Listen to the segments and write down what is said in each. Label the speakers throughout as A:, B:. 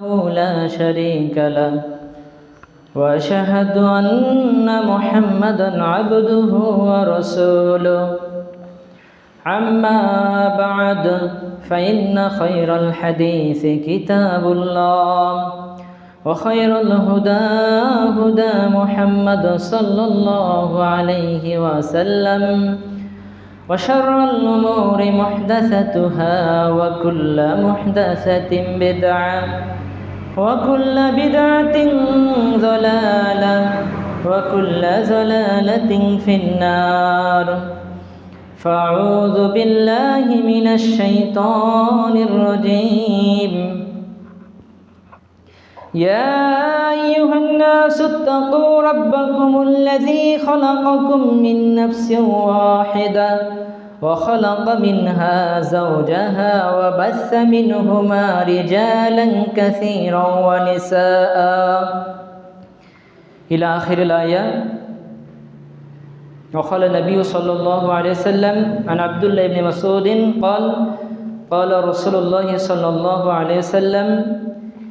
A: لا شريك له وأشهد أن محمدا عبده ورسوله أما بعد فإن خير الحديث كتاب الله وخير الهدى هدى محمد صلى الله عليه وسلم وشر الأمور محدثتها وكل محدثة بدعة وكل بدعة ضلالة وكل ضلالة في النار فأعوذ بالله من الشيطان الرجيم يا أيها الناس اتقوا ربكم الذي خلقكم من نفس واحدة وخلق منها زوجها وبث منهما رجالا كثيرا ونساء إلى آخر الآية. وقال النبي صلى الله عليه وسلم عن عبد الله بن مسعود قال رسول الله صلى الله عليه وسلم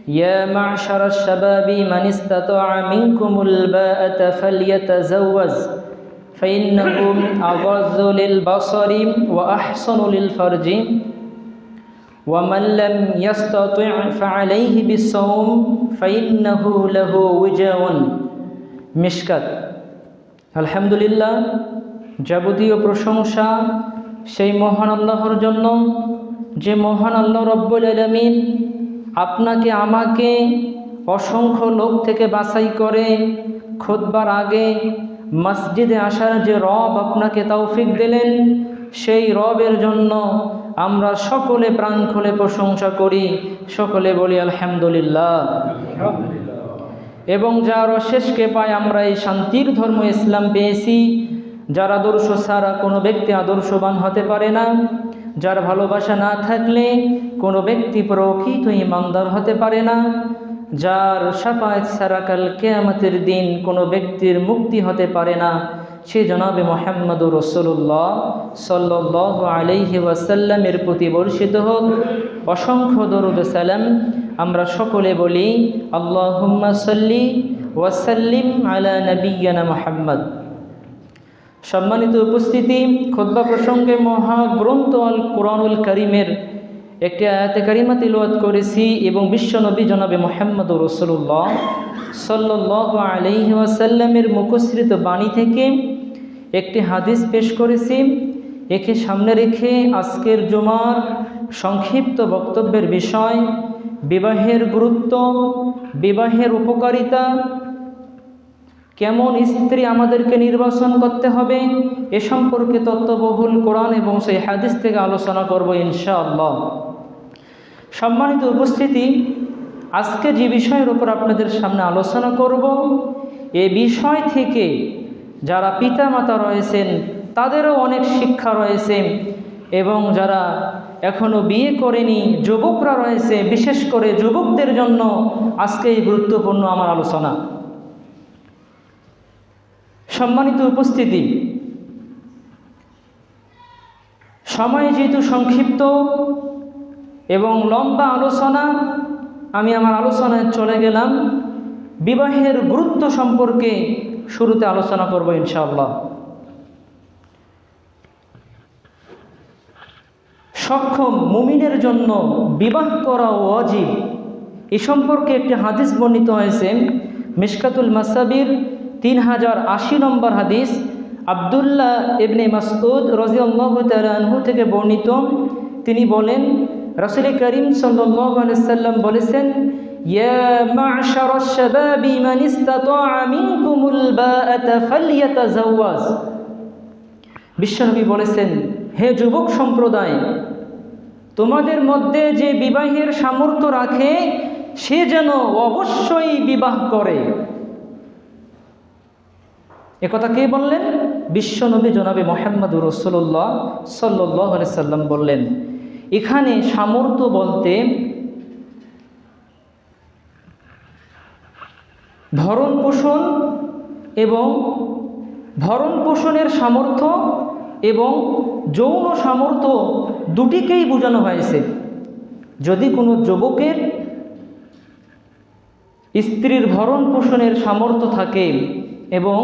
A: يا معشر الشباب من استطاع منكم الباءة فليتزوج فإنه أغض للبصر وأحسن للفرج ومن لم يستطع فعليه بالصوم فإنه له وجاء মিশকাত। আলহামদুলিল্লাহ, যাবতীয় প্রশংসা সেই মহান আল্লাহর জন্য, যে মহান আল্লাহ রব্বুল আলামিন আপনাকে আমাকে অসংখ্য লোক থেকে বাছাই করে খুতবার আগে মসজিদে আসার যে রব আপনাকে তৌফিক দিলেন, সেই রবের জন্য আমরা সকলে প্রাণ খুলে প্রশংসা করি, সকলে বলি আলহামদুলিল্লাহ। এবং যার অশেষকে পায় আমরা এই শান্তির ধর্ম ইসলাম পেয়েছি, যার আদর্শ ছাড়া কোনো ব্যক্তি আদর্শবান হতে পারে না, যার ভালোবাসা না থাকলে কোনো ব্যক্তি প্রকৃত ঈমানদার হতে পারে না, যার শাফাআত ছাড়া কাল কিয়ামতের দিন কোনো ব্যক্তির মুক্তি হতে পারে না, সে জনাবে মুহাম্মদুর রাসূলুল্লাহ সাল্লাল্লাহু আলাইহি ওয়াসাল্লামের প্রতি বর্ষিত হোক অসংখ্য দরুদ সালাম। আমরা সকলে বলি আল্লাহুম্মা সাল্লি ওয়া সাল্লিম আলা নাবিয়্যিনা মুহাম্মদ। সম্মানিত উপস্থিতি, খুতবা প্রসঙ্গে মহাগ্রন্থ আল কুরআনুল কারীমের একটি আয়াতে কারিমা তিলাওয়াত করেছি এবং বিশ্বনবী জনাবে মুহাম্মদুর রাসূলুল্লাহ সাল্লাল্লাহু আলাইহি ওয়াসাল্লামের মুখসৃত বাণী থেকে একটি হাদিস পেশ করেছি। একে সামনে রেখে আজকের জুমার সংক্ষিপ্ত বক্তব্যের বিষয় বিবাহের গুরুত্ব, বিবাহের উপকারিতা, কেমন স্ত্রী আমাদেরকে নির্বাচন করতে হবে, এ সম্পর্কে তত্ত্ববহুল কোরআন এবং সেই হাদিস থেকে আলোচনা করব ইনশাআল্লাহ। সম্মানিত উপস্থিতি, আজকে যে বিষয়ের উপর আপনাদের সামনে আলোচনা করব, এ বিষয় থেকে যারা পিতামাতা রয়েছেন তাদেরও অনেক শিক্ষা রয়েছে, এবং যারা এখনও বিয়ে করেনি যুবকরা রয়েছে, বিশেষ করে যুবকদের জন্য আজকে এই গুরুত্বপূর্ণ আমার আলোচনা। সম্মানিত উপস্থিতি, সময় যেহেতু সংক্ষিপ্ত এবং লম্বা আলোচনা, আমি আমার আলোচনায় চলে গেলাম বিবাহের গুরুত্ব সম্পর্কে শুরুতে আলোচনা করব ইনশাআল্লাহ। সক্ষম মুমিনের জন্য বিবাহ করা ওয়াজিব, এ সম্পর্কে একটি হাদিস বর্ণিত হয়েছে মিশকাতুল মাসাবির 3080 নম্বর হাদিস। আব্দুল্লাহ ইবনে মাসউদ রাদিয়াল্লাহু তাআলা আনহু থেকে বর্ণিত। তিনি বলেন, রাসূল করিম সাল্লাল্লাহু আলাইহি সাল্লাম বলেছেন, ইয়া মা'শারাশ শাবাবি মান ইসতাতা'a মিনকুমুল বাআতা ফালইয়াতাজাওয়াজ। বিশ্বনবী বলেছেন, হে যুবক সম্প্রদায়, তোমাদের মধ্যে যে বিবাহের সামর্থ্য রাখে সে যেন অবশ্যই বিবাহ করে। একথা কে বললেন? বিশ্বনবী জনাবে মুহাম্মদুর রাসূলুল্লাহ সাল্লাল্লাহু আলাইহি সাল্লাম বললেন। এখানে সামর্থ্য বলতে ভরণ পোষণ এবং ভরণ পোষণের সামর্থ্য এবং যৌন সামর্থ্য দুটিকেই বোঝানো হয়েছে। যদি কোনো যুবকের স্ত্রীর ভরণ পোষণের সামর্থ্য থাকে এবং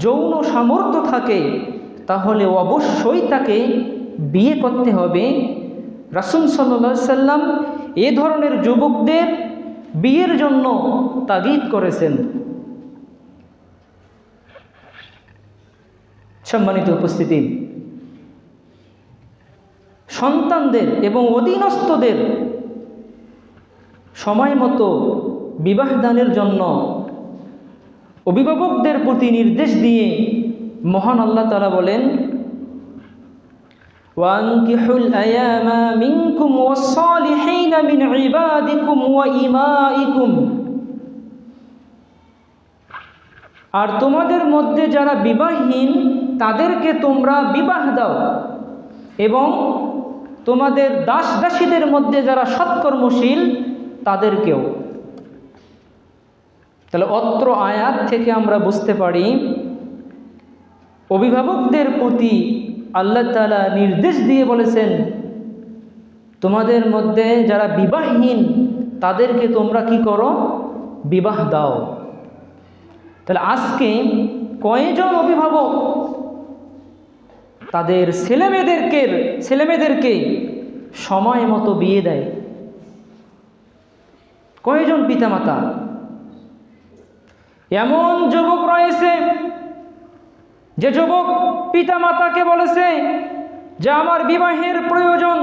A: যৌন সামর্থ্য থাকে, তাহলে অবশ্যই তাকে বিয়ে করতে হবে। রাসূল সাল্লাল্লাহু আলাইহি সাল্লাম এ ধরনের যুবকদের বিয়ের জন্য তাগিদ করেছেন। সম্মানিত উপস্থিতি, সন্তানদের এবং অধীনস্থদের সময় মতো বিবাহ দানের জন্য অভিভাবকদের প্রতি নির্দেশ দিয়ে মহান আল্লাহ তাআলা বলেন, ওয়ানকিহুল আয়ামা মিনকুম ওয়াস-সালিহিনা মিন ইবাদিকুম ওয়া ইমাইকুম, আর তোমাদের মধ্যে যারা বিবাহহীন তাদেরকে তোমরা বিবাহ দাও, এবং তোমাদের দাস দাসীদের মধ্যে যারা সৎকর্মশীল তাদেরকেও। তাহলে অত্র আয়াত থেকে আমরা বুঝতে পারি অভিভাবকদের প্রতি আল্লাহ তাআলা নির্দেশ দিয়ে বলেছেন, তোমাদের মধ্যে যারা বিবাহহীন তাদেরকে তোমরা কি করো, বিবাহ দাও। তাহলে আজকে কয়জন অভিভাবক তাদের ছেলেমেয়েদেরকে সময় মতো বিয়ে দেয়? কয়জন পিতামাতা? এমন যুবক রয়েছে যে যুবক পিতামাতাকে বলেছে যে আমার বিবাহের প্রয়োজন,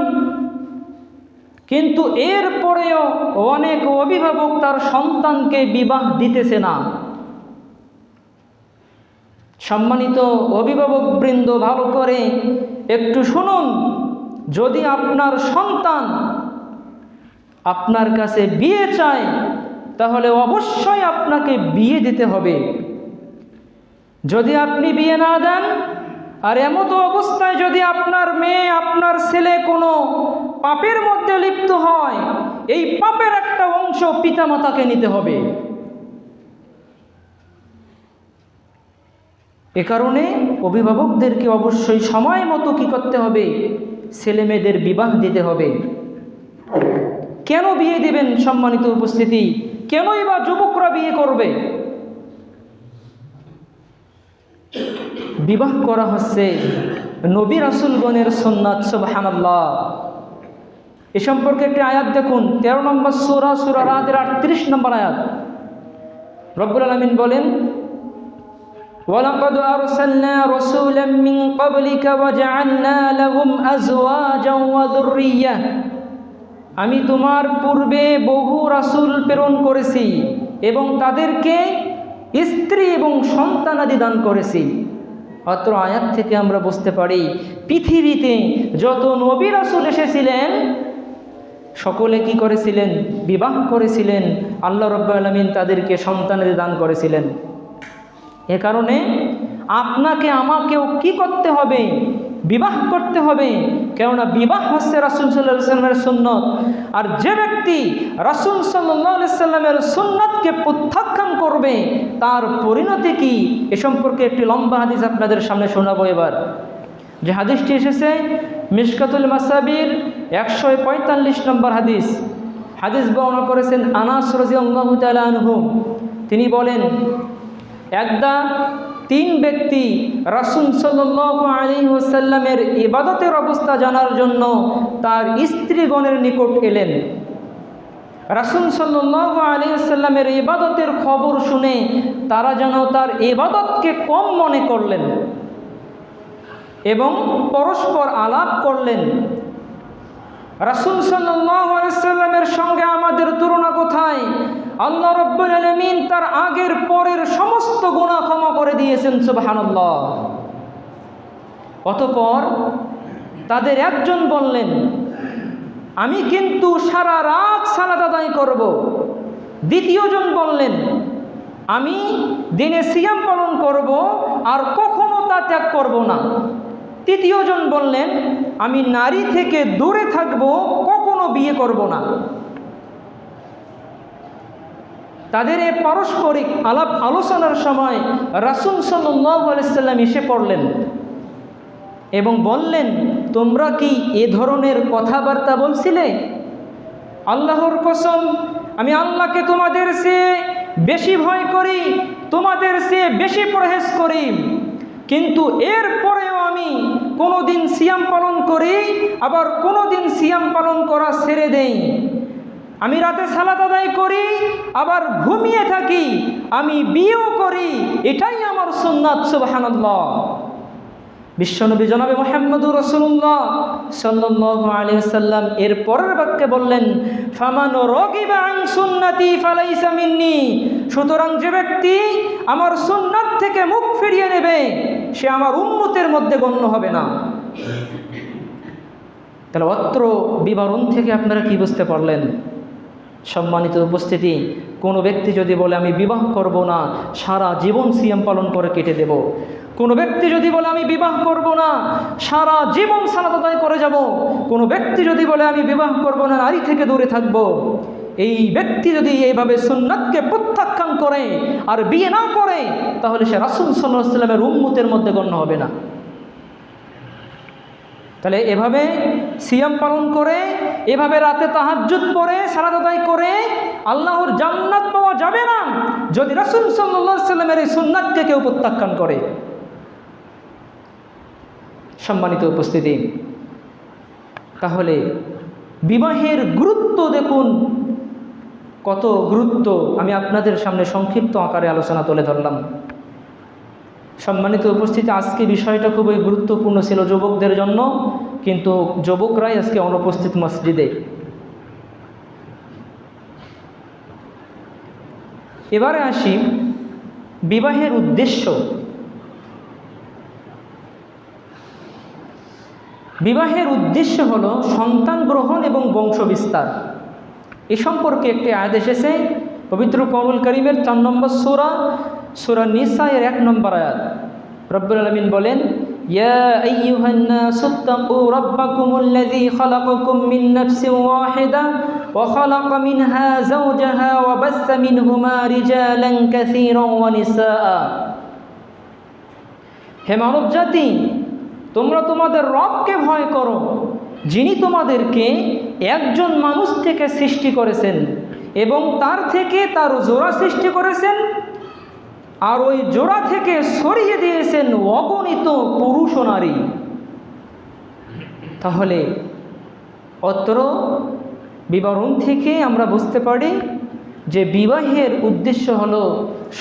A: কিন্তু এরপরেও অনেক অভিভাবক তার সন্তানকে বিবাহ দিতেছে না। সম্মানিত অভিভাবকবৃন্দ, ভালো করে একটু শুনুন, যদি আপনার সন্তান আপনার কাছে বিয়ে চায় তাহলে অবশ্যই আপনাকে বিয়ে দিতে হবে। যদি আপনি বিয়ে না দেন আর এমত অবস্থায় যদি আপনার মেয়ে আপনার ছেলে কোনো পাপের মধ্যে লিপ্ত হয়, এই পাপের একটা অংশ পিতামাতাকে নিতে হবে। এ কারণে অভিভাবকদেরকে অবশ্যই সময় মতো কি করতে হবে, ছেলে মেয়েদের বিবাহ দিতে হবে। কেন বিয়ে দিবেন সম্মানিত উপস্থিতি? কেনই বা যুবকরা বিয়ে করবে? বিবাহ করা হচ্ছে নবী রাসূলগণের সুন্নাত। সুবহানাল্লাহ। এ সম্পর্কে একটি আয়াত দেখুন, 13 নম্বর সূরা, সূরা রাদের 38 নম্বর আয়াত। রব্বুল আলামিন বলেন, ওয়ালাকাদ আরসালনা রাসূলাম মিন ক্বাবলিকা ওয়াজআলনা লাহুম আজওয়াজান ওয়া যুররিয়্যাহ, আমি তোমার পূর্বে বহু রাসূল প্রেরণ করেছি এবং তাদেরকে স্ত্রী এবং সন্তানাদি দান করেছি। অত্র আয়াত থেকে আমরা বুঝতে পারি পৃথিবীতে যত নবী রাসূল এসেছিলেন সকলে কি করেছিলেন, বিবাহ করেছিলেন। আল্লাহ রাব্বুল আলামিন তাদেরকে সন্তানাদি দান করেছিলেন। এ কারণে আপনাকে আমাকেও কি করতে হবে, বিবাহ করতে হবে। কেননা বিবাহ হচ্ছে রাসূল সাল্লাল্লাহু আলাইহি ওয়াসাল্লামের সুন্নত। আর যে ব্যক্তি রাসূল সাল্লাল্লাহু আলাইহি ওয়াসাল্লামের সুন্নতকে প্রত্যাখ্যান করবে তার পরিণতি কি, এ সম্পর্কে একটি লম্বা হাদিস আপনাদের সামনে শোনাবো এবার। যে হাদিসটি এসেছে মিশকাতুল মাসাবির 145 নম্বর হাদিস। হাদিস বর্ণনা করেছেন আনাস রাদিয়াল্লাহু তাআলা আনহু। তিনি বলেন, একদা 3 ব্যক্তি রাসূল সাল্লাল্লাহু আলাইহি ওয়াসাল্লামের ইবাদতের অবস্থা জানার জন্য তার স্ত্রীগণের নিকট এলেন। রাসূল সাল্লাল্লাহু আলাইহি ওয়াসাল্লামের ইবাদতের খবর শুনে তারা যেন তার ইবাদতকে কম মনে করলেন এবং পরস্পর আলাপ করলেন, রাসূল সাল্লাল্লাহু আলাইহি ওয়াসাল্লামের সঙ্গে আমাদের তুলনা কোথায়? আল্লাহ রাব্বুল আলামিন তার আগের পরের সমস্ত গুনাহ ক্ষমা করে দিয়েছেন। সুবহানাল্লাহ। অতঃপর তাদের একজন বললেন, আমি কিন্তু সারা রাত সালাত আদায় করব। দ্বিতীয়জন বললেন, আমি দিনে সিয়াম পালন করব আর কখনো তা ত্যাগ করব না। তৃতীয়জন বললেন, আমি নারী থেকে দূরে থাকব, কখনো বিয়ে করব না। তাদের এই পারস্পরিক আলাপ আলোচনার সময় রাসূল সাল্লাল্লাহু আলাইহি ওয়াসাল্লাম এসে পড়লেন এবং বললেন, তোমরা কি এ ধরনের কথাবার্তা বলছিলে? আল্লাহর কসম, আমি আল্লাহকে তোমাদের চেয়ে বেশি ভয় করি, তোমাদের চেয়ে বেশি পরহেজ করি, কিন্তু এরপরেও আমি কোনো দিন সিয়াম পালন করি, আবার কোনো দিন সিয়াম পালন করা ছেড়ে দেই। আমি রাতে সালাত আদায় করি, আবার ঘুমিয়ে থাকি, আমি বিয়েও করি, এটাই আমার সুন্নাত। সুবহানাল্লাহ। বিশ্বনবী জনাবে মুহাম্মদুর রাসূলুল্লাহ সাল্লাল্লাহু আলাইহি ওয়াসাল্লাম এর পরের বাক্যে বললেন, ফামান রাগিবা আন সুন্নতি ফালাইসা মিন্নি। সুতরাং যে ব্যক্তি আমার সুন্নাত থেকে মুখ ফিরিয়ে নেবে সে আমার উম্মতের মধ্যে গণ্য হবে না। তাহলে অত্র বিবরণ থেকে আপনারা কি বুঝতে পারলেন? সম্মানিত উপস্থিতি, কোনো ব্যক্তি যদি বলে আমি বিবাহ করব না, সারা জীবন সিয়াম পালন করে কেটে দেব, কোনো ব্যক্তি যদি বলে আমি বিবাহ করব না, সারা জীবন সালাত আদায় করে যাব, কোনো ব্যক্তি যদি বলে আমি বিবাহ করব না, নারী থেকে দূরে থাকব, এই ব্যক্তি যদি এইভাবে সুন্নাতকে প্রত্যাখ্যান করে আর বিয়ে না করে, তাহলে সে রাসূল সাল্লাল্লাহু আলাইহি ওয়াসাল্লামের উম্মতের মধ্যে গণ্য হবে না। তাহলে এভাবে সিয়াম পালন করে, এভাবে রাতে তাহাজ্জুদ পড়ে সালাত আদায় করে আল্লাহর জান্নাত পাওয়া যাবে না যদি রাসূল সাল্লাল্লাহু আলাইহি ওয়াসাল্লামের এই সুন্নাতকে কেউ প্রত্যাখ্যান করে। সম্মানিত উপস্থিতি, তাহলে বিবাহের গুরুত্ব দেখুন, কত গুরুত্ব আমি আপনাদের সামনে সংক্ষিপ্ত আকারে আলোচনা তুলে ধরলাম। সম্মানিত উপস্থিতি, আজকে বিষয়টা খুবই গুরুত্বপূর্ণ ছিল যুবকদের জন্য, কিন্তু যুবকরাই আজকে অনুপস্থিত মসজিদে। এবারে আসি বিবাহের উদ্দেশ্য। বিবাহের উদ্দেশ্য হলো সন্তান গ্রহণ এবং বংশ বিস্তার। এ সম্পর্কে একটি আয়াত এসেছে পবিত্র কোরআনুল কারীমের 4 নম্বর সূরা নিসা এর 1 নম্বর আয়াত। রব্বুল আলামিন বলেন, ইয়া আইয়ুহান নাসুত্তাকু রাব্বাকুমুল্লাযী খালাকাকুম মিন নাফসিন ওয়াহিদা ওয়া খালাকা মিনহা যাওজাহা ওয়া বাসসা মিনহুমা রিজালান কাসীরান ওয়া নিসাআ। হে মানব জাতি, তোমরা তোমাদের রবকে ভয় করো, যিনি তোমাদেরকে একজন মানুষ থেকে সৃষ্টি করেছেন এবং তার থেকে তার জোড়া সৃষ্টি করেছেন, আর ওই জোড়া থেকে সরিয়ে দিয়েছেন অগণিত পুরুষ ও নারী। তাহলে অত্র বিবরণ থেকে আমরা বুঝতে পারি যে বিবাহের উদ্দেশ্য হলো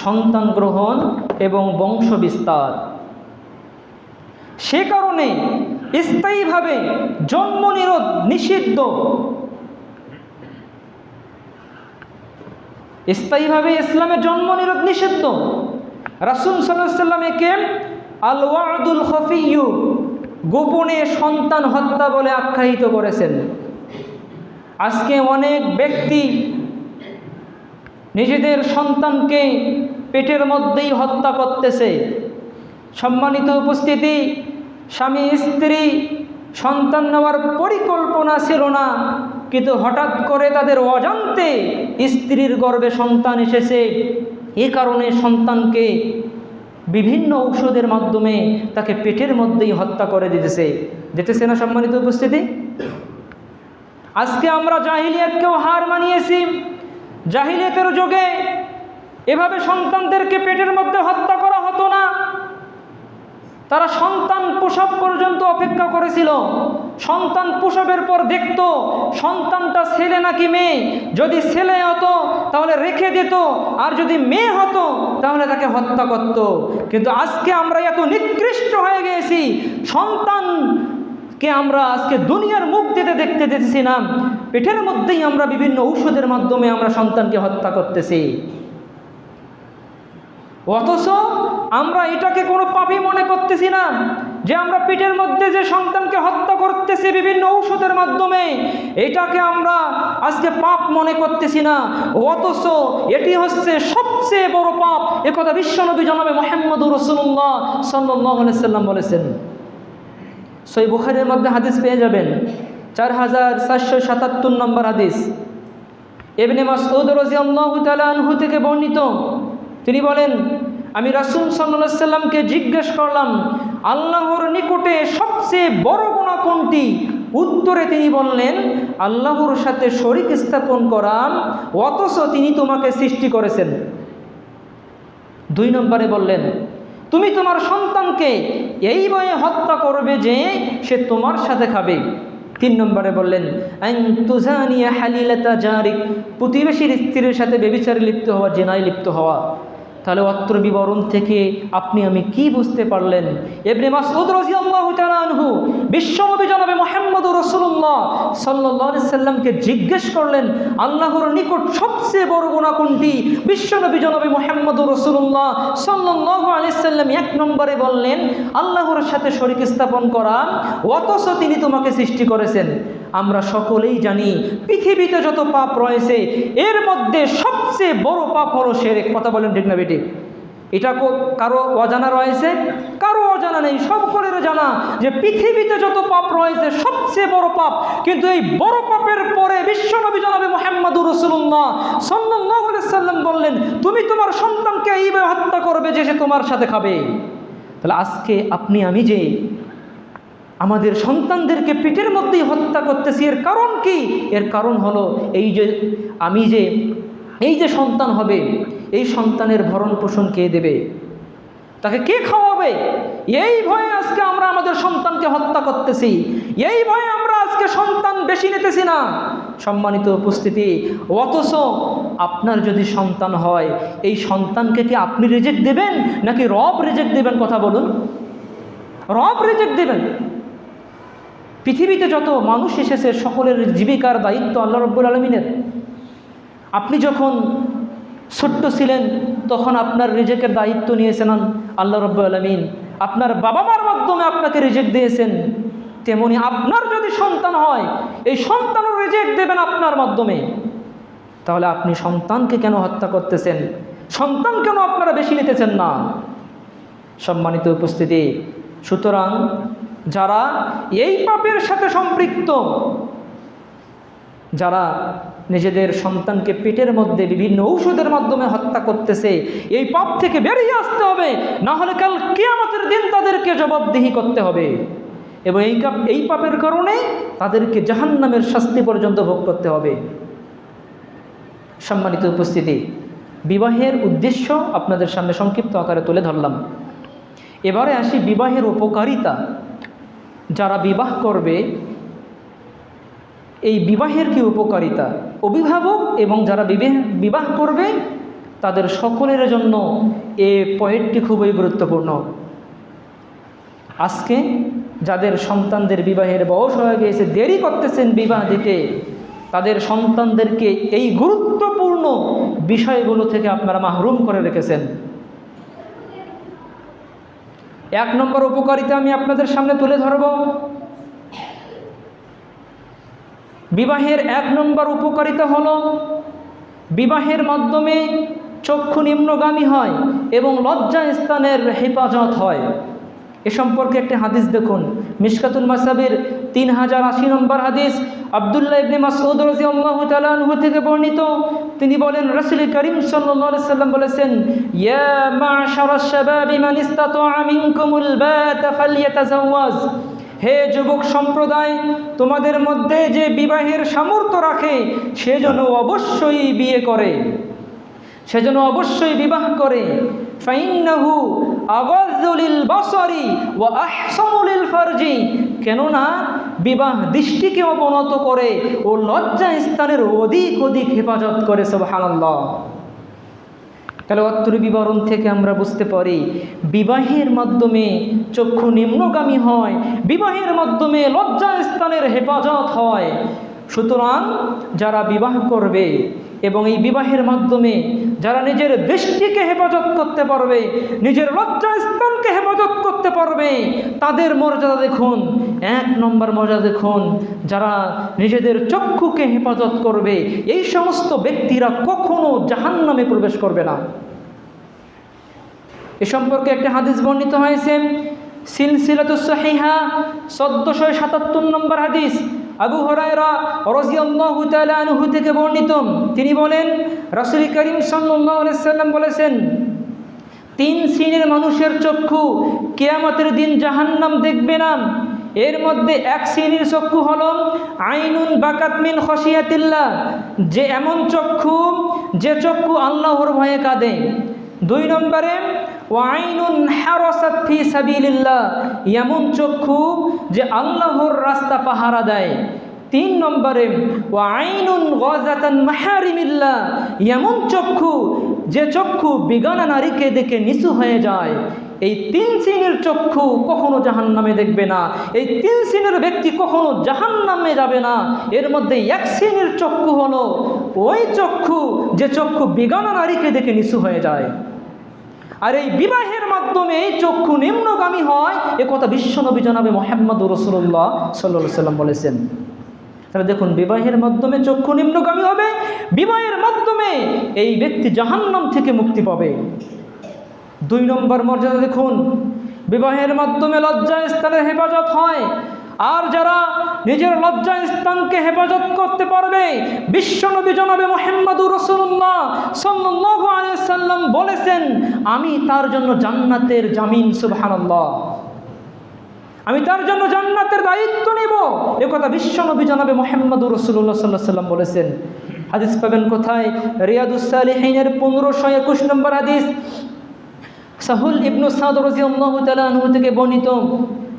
A: সন্তান গ্রহণ এবং বংশ বিস্তার। সে কারণে স্থায়ীভাবে জন্ম নিরোধ নিষিদ্ধ। স্থায়ীভাবে ইসলামে জন্ম নিরোধ নিষিদ্ধ। রাসূল সাল্লাল্লাহু আলাইহি ওয়াসাল্লাম একে আল ওয়াদুল খফিয়্যু, গোপনে সন্তান হত্যা বলে আখ্যায়িত করেছেন। আজকে অনেক ব্যক্তি নিজেদের সন্তানকে পেটের মধ্যেই হত্যা করতেছে। সম্মানিত উপস্থিতি, স্বামী স্ত্রী সন্তান নেওয়ার পরিকল্পনা ছিল না, কিন্তু হঠাৎ করে তাদের অজান্তে স্ত্রীর গর্ভে সন্তান এসেছে। এ কারণে সন্তানকে বিভিন্ন ঔষধের মাধ্যমে তাকে পেটের মধ্যেই হত্যা করে দিতেছে না। সম্মানিত উপস্থিতি, আজকে আমরা জাহিলিয়াতকেও হার মানিয়েছি। জাহিলিয়াতের যুগে এভাবে সন্তানদেরকে পেটের মধ্যে হত্যা করা হতো না। তারা সন্তান প্রসব পর্যন্ত অপেক্ষা করেছিল। সন্তান প্রসবের পর দেখত সন্তানটা ছেলে নাকি মেয়ে। যদি ছেলে হতো তাহলে রেখে দিত, আর যদি মেয়ে হতো তাহলে তাকে হত্যা করত। কিন্তু আজকে আমরা এত নিকৃষ্ট হয়ে গিয়েছি, সন্তানকে আমরা আজকে দুনিয়ার মুখ দেখতে দিতেছি না, পেটের মধ্যেই আমরা বিভিন্ন ঔষধের মাধ্যমে আমরা সন্তানকে হত্যা করতেছি। অথচ আমরা এটাকে কোনো পাপই মনে করতেছি না যে আমরা পেটের মধ্যে যে সন্তানকে হত্যা করতেছি বিভিন্ন ঔষধের মাধ্যমে, এটাকে আমরা আজকে পাপ মনে করতেছি না। অথচ এটি হচ্ছে সবচেয়ে বড় পাপ। একথা বিশ্বনবী জনাবে মুহাম্মদুর রাসূলুল্লাহ সাল্লাল্লাহু আলাইহি ওয়াসাল্লাম বলেছেন। সহিহ বুখারীর মধ্যে হাদিস পেয়ে যাবেন 4477 নম্বর হাদিস। ইবনে মাসউদ রাদিয়াল্লাহু তাআলা আনহু থেকে বর্ণিত, তিনি বলেন, আমি রাসূল সাল্লাল্লাহু আলাইহি ওয়াসাল্লামকে জিজ্ঞেস করলাম, আল্লাহর নিকটে সবচেয়ে বড় গুনাহ কোনটি? উত্তরে তিনি বললেন, আল্লাহর সাথে শরীক স্থাপন করা, অথচ তিনি তোমাকে সৃষ্টি করেছেন। 2 নম্বরে বললেন, তুমি তোমার সন্তানকে এই ভয়ে হত্যা করবে যে সে তোমার সাথে খাবে। 3 নম্বরে বললেন, আন তুজানিয়া হালিলাতা জারিক, প্রতিবেশীর স্ত্রীর সাথে ব্যভিচারে লিপ্ত হওয়া, জিনায় লিপ্ত হওয়া। তাহলে অত্র বিবরণ থেকে আপনি আমি কি বুঝতে পারলেন? ইবনে মাসউদ রাদিয়াল্লাহু তাআলা আনহু বিশ্বনবী জনাবে মুহাম্মদুর রাসূলুল্লাহ সাল্লাল্লাহু আলাইহি সাল্লামকে জিজ্ঞেস করলেন, আল্লাহর নিকট সবচেয়ে বড় গুনাহ কোনটি? বিশ্বনবী জনাবে মুহাম্মদুর রাসূলুল্লাহ সাল্লাল্লাহু আলাইহি সাল্লাম 1 নম্বরে বললেন, আল্লাহর সাথে শরীক স্থাপন করা, অথচ তিনি তোমাকে সৃষ্টি করেছেন। আমরা সকলেই জানি পৃথিবীতে যত পাপ রয়েছে এর মধ্যে সবচেয়ে বড় পাপ হলো শিরক। কথা বলেন ঠিক না বেঠিক? এটা কারো অজানা রয়েছে? কারো অজানা নেই, সকলের জানা যে পৃথিবীতে যত পাপ রয়েছে সবচেয়ে বড় পাপ। কিন্তু এই বড় পাপের পরে বিশ্বনবী জনাবে মুহাম্মদুর রাসূলুল্লাহ সাল্লাল্লাহু আলাইহি সাল্লাম বললেন, তুমি তোমার সন্তানকে এইভাবে হত্যা করবে যে সে তোমার সাথে খাবে। তাহলে আজকে আপনি আমি যে আমাদের সন্তানদেরকে পেটের মধ্যেই হত্যা করতেছি, এর কারণ কি? এর কারণ হলো এই যে সন্তান হবে, এই সন্তানের ভরণ পোষণ কে দেবে? তাকে কে খাওয়াবে? এই ভয়ে আজকে আমরা আমাদের সন্তানকে হত্যা করতেছি, এই ভয়ে আমরা আজকে সন্তান বেশি নিতেছি না। সম্মানিত উপস্থিতি, অথচ আপনার যদি সন্তান হয়, এই সন্তানকে কি আপনি রিজেক্ট দেবেন নাকি রব রিজেক্ট দেবেন? কথা বলুন। রব রিজেক্ট দেবেন। পৃথিবীতে যত মানুষ এসেছে সকলের জীবিকার দায়িত্ব আল্লাহ রাব্বুল আলামিনের। আপনি যখন ছোট্ট ছিলেন তখন আপনার রিজেকের দায়িত্ব নিয়েছেন আল্লাহ রাব্বুল আলামিন। আপনার বাবা মার মাধ্যমে আপনাকে রিজেক দিয়েছেন। তেমনি আপনার যদি সন্তান হয়, এই সন্তানও রিজেক দেবেন আপনার মাধ্যমে। তাহলে আপনি সন্তানকে কেন হত্যা করতেছেন? সন্তান কেন আপনারা বেশি নিতেছেন না? সম্মানিত উপস্থিতি, সুতরাং যারা এই পাপের সাথে সম্পৃক্ত, যারা নিজেদের সন্তানকে পেটের মধ্যে বিভিন্ন ঔষধের মাধ্যমে হত্যা করতেছে, এই পাপ থেকে বেরিয়ে আসতে হবে, না হলে কাল কিয়ামতের দিন তাদেরকে জবাবদিহি করতে হবে। এবং এই পাপের কারণে তাদেরকে জাহান্নামের শাস্তি পর্যন্ত ভোগ করতে হবে। সম্মানিত উপস্থিতি, বিবাহের উদ্দেশ্য আপনাদের সামনে সংক্ষিপ্ত আকারে তুলে ধরলাম। এবারে আসি বিবাহের উপকারিতা। যারা বিবাহ করবে, এই বিবাহের কি উপকারিতা? অভিভাবক এবং যারা বিবাহ করবে তাদের সকলের জন্য এই পয়েন্টটি খুবই গুরুত্বপূর্ণ। আজকে যাদের সন্তানদের বিবাহের বয়স হয়ে গিয়েছে, দেরি করতেছেন বিবাহ দিতে, তাদের সন্তানদেরকে এই গুরুত্বপূর্ণ বিষয়গুলো থেকে আপনারা মাহরুম করে রেখেছেন। 1 নম্বর উপকারিতা আমি আপনাদের সামনে তুলে ধরব। বিবাহের 1 নম্বর উপকারিতা হলো, বিবাহের মাধ্যমে চক্ষু নিম্নগামী হয় এবং লজ্জা স্থানের হেফাজত হয়। এ সম্পর্কে একটি হাদিস দেখুন, মিশকাতুল মাসাবির 3080 নম্বর হাদিস, আব্দুল্লাহ ইবনে মাসউদ রাদিয়াল্লাহু তাআলা আনহু থেকে বর্ণিত। তিনি বলেন, রাসূল করিম সাল্লাল্লাহু আলাইহি সাল্লাম বলেছেন, ইয়া মা'শারাশ শাবাবি মান ইসতাতা'a মিনকুমুল বাতা ফালইয়াতাজাওয়াজ। হে যুবক সম্প্রদায়, তোমাদের মধ্যে যে বিবাহের সামর্থ্য রাখে সে যেন অবশ্যই বিয়ে করে, সে যেন অবশ্যই বিবাহ করে। ফাইন্নাহু আগাযযু লিল বাসারি ওয়া আহসানু লিল ফারজি। কেননা বিবাহ দৃষ্টিকে অবনত করে ও লজ্জা স্থানের অধিক হেফাজত করে। সুবহানাল্লাহ। তাহলে অত্র বিবরণ থেকে আমরা বুঝতে পারি বিবাহের মাধ্যমে চক্ষু নিম্নগামী হয়, বিবাহের মাধ্যমে লজ্জা স্থানের হেফাজত হয়। সুতরাং যারা বিবাহ করবে এবং এই বিবাহের মাধ্যমে যারা নিজের দৃষ্টিকে হেফাজত করতে পারবে, নিজের লজ্জা স্থানকে হেফাজত করতে পারবে, তাদের মর্যাদা দেখুন। 1 নম্বর মর্যাদা দেখুন, যারা নিজেদের চক্ষুকে হেফাজত করবে এই সমস্ত ব্যক্তিরা কখনো জাহান্নামে প্রবেশ করবে না। এ সম্পর্কে একটা হাদিস বর্ণিত হয়েছে, সিলসিলাতুস সহিহা 1477 নম্বর হাদিস, আবু হুরায়রা রাদিয়াল্লাহু তাআলা আনহু থেকে বর্ণিত। তিনি বলেন, রাসূল করিম সাল্লাল্লাহু আলাইহি সাল্লাম বলেছেন, 3 শ্রেণীর মানুষের চক্ষু কিয়ামতের দিন জাহান্নাম দেখবে না। এর মধ্যে এক শ্রেণীর চক্ষু হলো আইনুন বাকাত মিন খশিয়াতিল্লাহ, যে এমন চক্ষু যে চক্ষু আল্লাহর ভয়ে কাঁদে। 2 নম্বরে ওয়াইনুন হারাসাত ফি সাবিলিল্লাহ, এমন চক্ষু যে আল্লাহর রাস্তা পাহারা দেয়। 3 নম্বরে ওয়াইনুন গাযাতান মাহারিমিল্লাহ, এমন চক্ষু যে চক্ষু বেগানা নারীকে দেখে নিচু হয়ে যায়। এই 3 শ্রেণীর চক্ষু কখনো জাহান্নামে দেখবে না, এই 3 শ্রেণীর ব্যক্তি কখনো জাহান্নামে যাবে না। এর মধ্যে এক শ্রেণীর চক্ষু হলো ওই চক্ষু যে চক্ষু বেগানা নারীকে দেখে নিচু হয়ে যায়। আর এই বিবাহের মাধ্যমে এই চক্ষু নিম্নগামী হয়, এ কথা বিশ্বনবী জনাবে মুহাম্মদুর রাসূলুল্লাহ সাল্লাল্লাহু আলাইহি ওয়াসাল্লাম বলেছেন। তাহলে দেখুন, বিবাহের মাধ্যমে চক্ষু নিম্নগামী হবে, বিবাহের মাধ্যমে এই ব্যক্তি জাহান্নাম থেকে মুক্তি পাবে। 2 নম্বর মর্যাদা দেখুন, বিবাহের মাধ্যমে লজ্জা স্থানের হেফাজত হয়। আর যারা নিজের লজ্জা স্থানকে হেফাজত করতে পারবে, বিশ্বনবী জনাবে মুহাম্মদুর রাসূলুল্লাহ সাল্লাল্লাহু আলাইহি ওয়াসাল্লাম বলেছেন, আমি তার জন্য জান্নাতের জামিন। সুবহানাল্লাহ, আমি তার জন্য জান্নাতের দায়িত্ব নেব, এ কথা বিশ্বনবী জনাবে মুহাম্মদুর রাসূলুল্লাহ সাল্লাল্লাহু আলাইহি ওয়াসাল্লাম বলেছেন। হাদিস পাবেন কোথায়? রিয়াদুস সালিহিনের 1521 নম্বর হাদিস, সাহুল ইবনু সাদ রাদিয়াল্লাহু তাআলা আনহু থেকে বর্ণিত।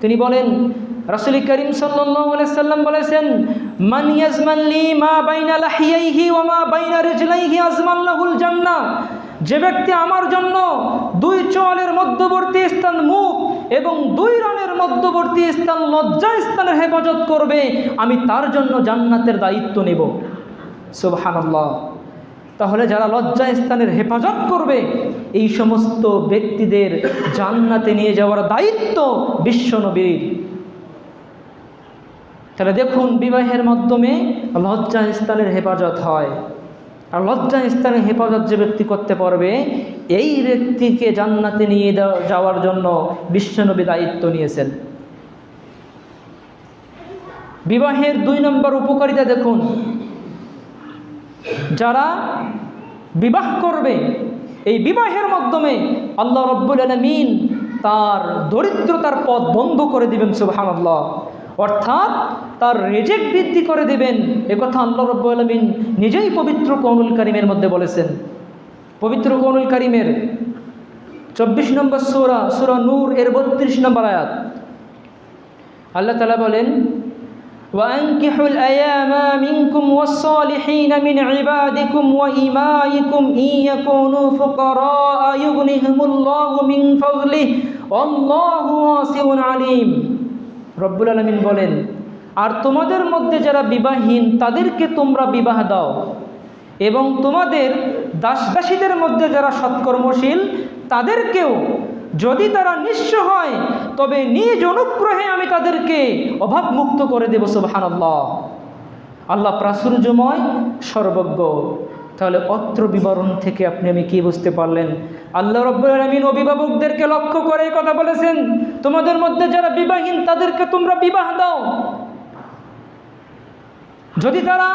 A: তিনি বলেন, রাসূল করিম সাল্লাল্লাহু আলাইহি ওয়াসাল্লাম বলেছেন, মান ইয়াজমান লি মা বাইনা লাহিয়াইহি ওয়া মা বাইনা রিজলাইহি আজমান লাহুল জান্নাহ, যে ব্যক্তি আমার জন্য 2 চোয়ালের মধ্যবর্তী স্থান মুখ এবং 2 রানের মধ্যবর্তী স্থান লজ্জা স্থানের হেফাজত করবে, আমি তার জন্য জান্নাতের দায়িত্ব নেব। সুবহানাল্লাহ। তাহলে যারা লজ্জা স্থানের হেফাজত করবে, এই সমস্ত ব্যক্তিদের জান্নাতে নিয়ে যাওয়ার দায়িত্ব বিশ্বনবীর। তাহলে দেখুন, বিবাহের মাধ্যমে লজ্জা স্থানের হেফাজত হয়। আর লজ্জা স্থানের হেফাজত যে ব্যক্তি করতে পারবে, এই ব্যক্তিকে জান্নাতে নিয়ে যাওয়ার জন্য বিশ্বনবী দায়িত্ব নিয়েছেন। বিবাহের 2 নম্বর উপকারিতা দেখুন, যারা বিবাহ করবে, এই বিবাহের মাধ্যমে আল্লাহ রাব্বুল আলামিন তার দরিদ্রতার পথ বন্ধ করে দিবেন। সুবহানাল্লাহ। অর্থাৎ তার রিজিক বৃদ্ধি করে দিবেন, একথা আল্লাহ রাব্বুল আলামিন নিজেই পবিত্র কোরআনুল কারীমের মধ্যে বলেছেন। পবিত্র কোরআনুল কারীমের 24 নম্বর সূরা নূর এর 32 নম্বর আয়াত, আল্লাহ তাআলা বলেন, وأنكحوا الأيام منكم والصالحين من عبادكم وإمائكم إن يكونوا فقراء يغنيهم الله من فضله والله واسع عليم। রব্বুল আলামিন বলেন, আর তোমাদের মধ্যে যারা বিবাহহীন তাদেরকে তোমরা বিবাহ দাও, এবং তোমাদের দাসদাসীদের মধ্যে যারা সৎকর্মশীল তাদেরকেও, যদি তারা নিঃস্ব হয় তবে নিজ অনুগ্রহে আমি তাদেরকে অভাবমুক্ত করে দেব। সুবহানাল্লাহ। আল্লাহ প্রাচুর্যময়, সর্বজ্ঞ। তাহলে অত্র বিবরণ থেকে আপনি আমি কি বুঝতে পারলেন? আল্লাহ রাব্বুল আলামিন অভিভাবকদেরকে লক্ষ্য করে কথা বলেছেন, তোমাদের মধ্যে যারা বিবাহহীন তাদেরকে তোমরা বিবাহ দাও, যদি তারা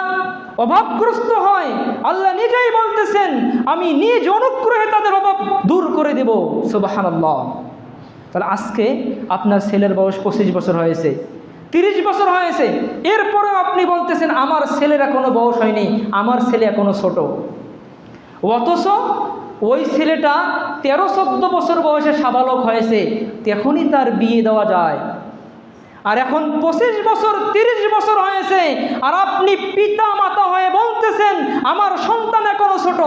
A: অভাবগ্রস্ত হয় আল্লাহ নিজেই বলতেছেন আমি নিজ অনুগ্রহে তাদের অভাব দূর করে দেব। সুবহানাল্লাহ। তাহলে আজকে আপনার ছেলের বয়স 25 বছর হয়েছে, 30 বছর হয়েছে, এরপরেও আপনি বলতেছেন আমার ছেলের এখনো বয়স হয়নি, আমার ছেলে এখনো ছোট। অথচ ওই ছেলেটা 13-14 বছর বয়সে সাবালক হয়েছে, তখনই তার বিয়ে দেওয়া যায়। আর এখন 25 বছর 30 বছর হয়েছে, আর আপনি পিতা মাতা হয়ে বলতেছেন আমার সন্তান এখনো ছোট।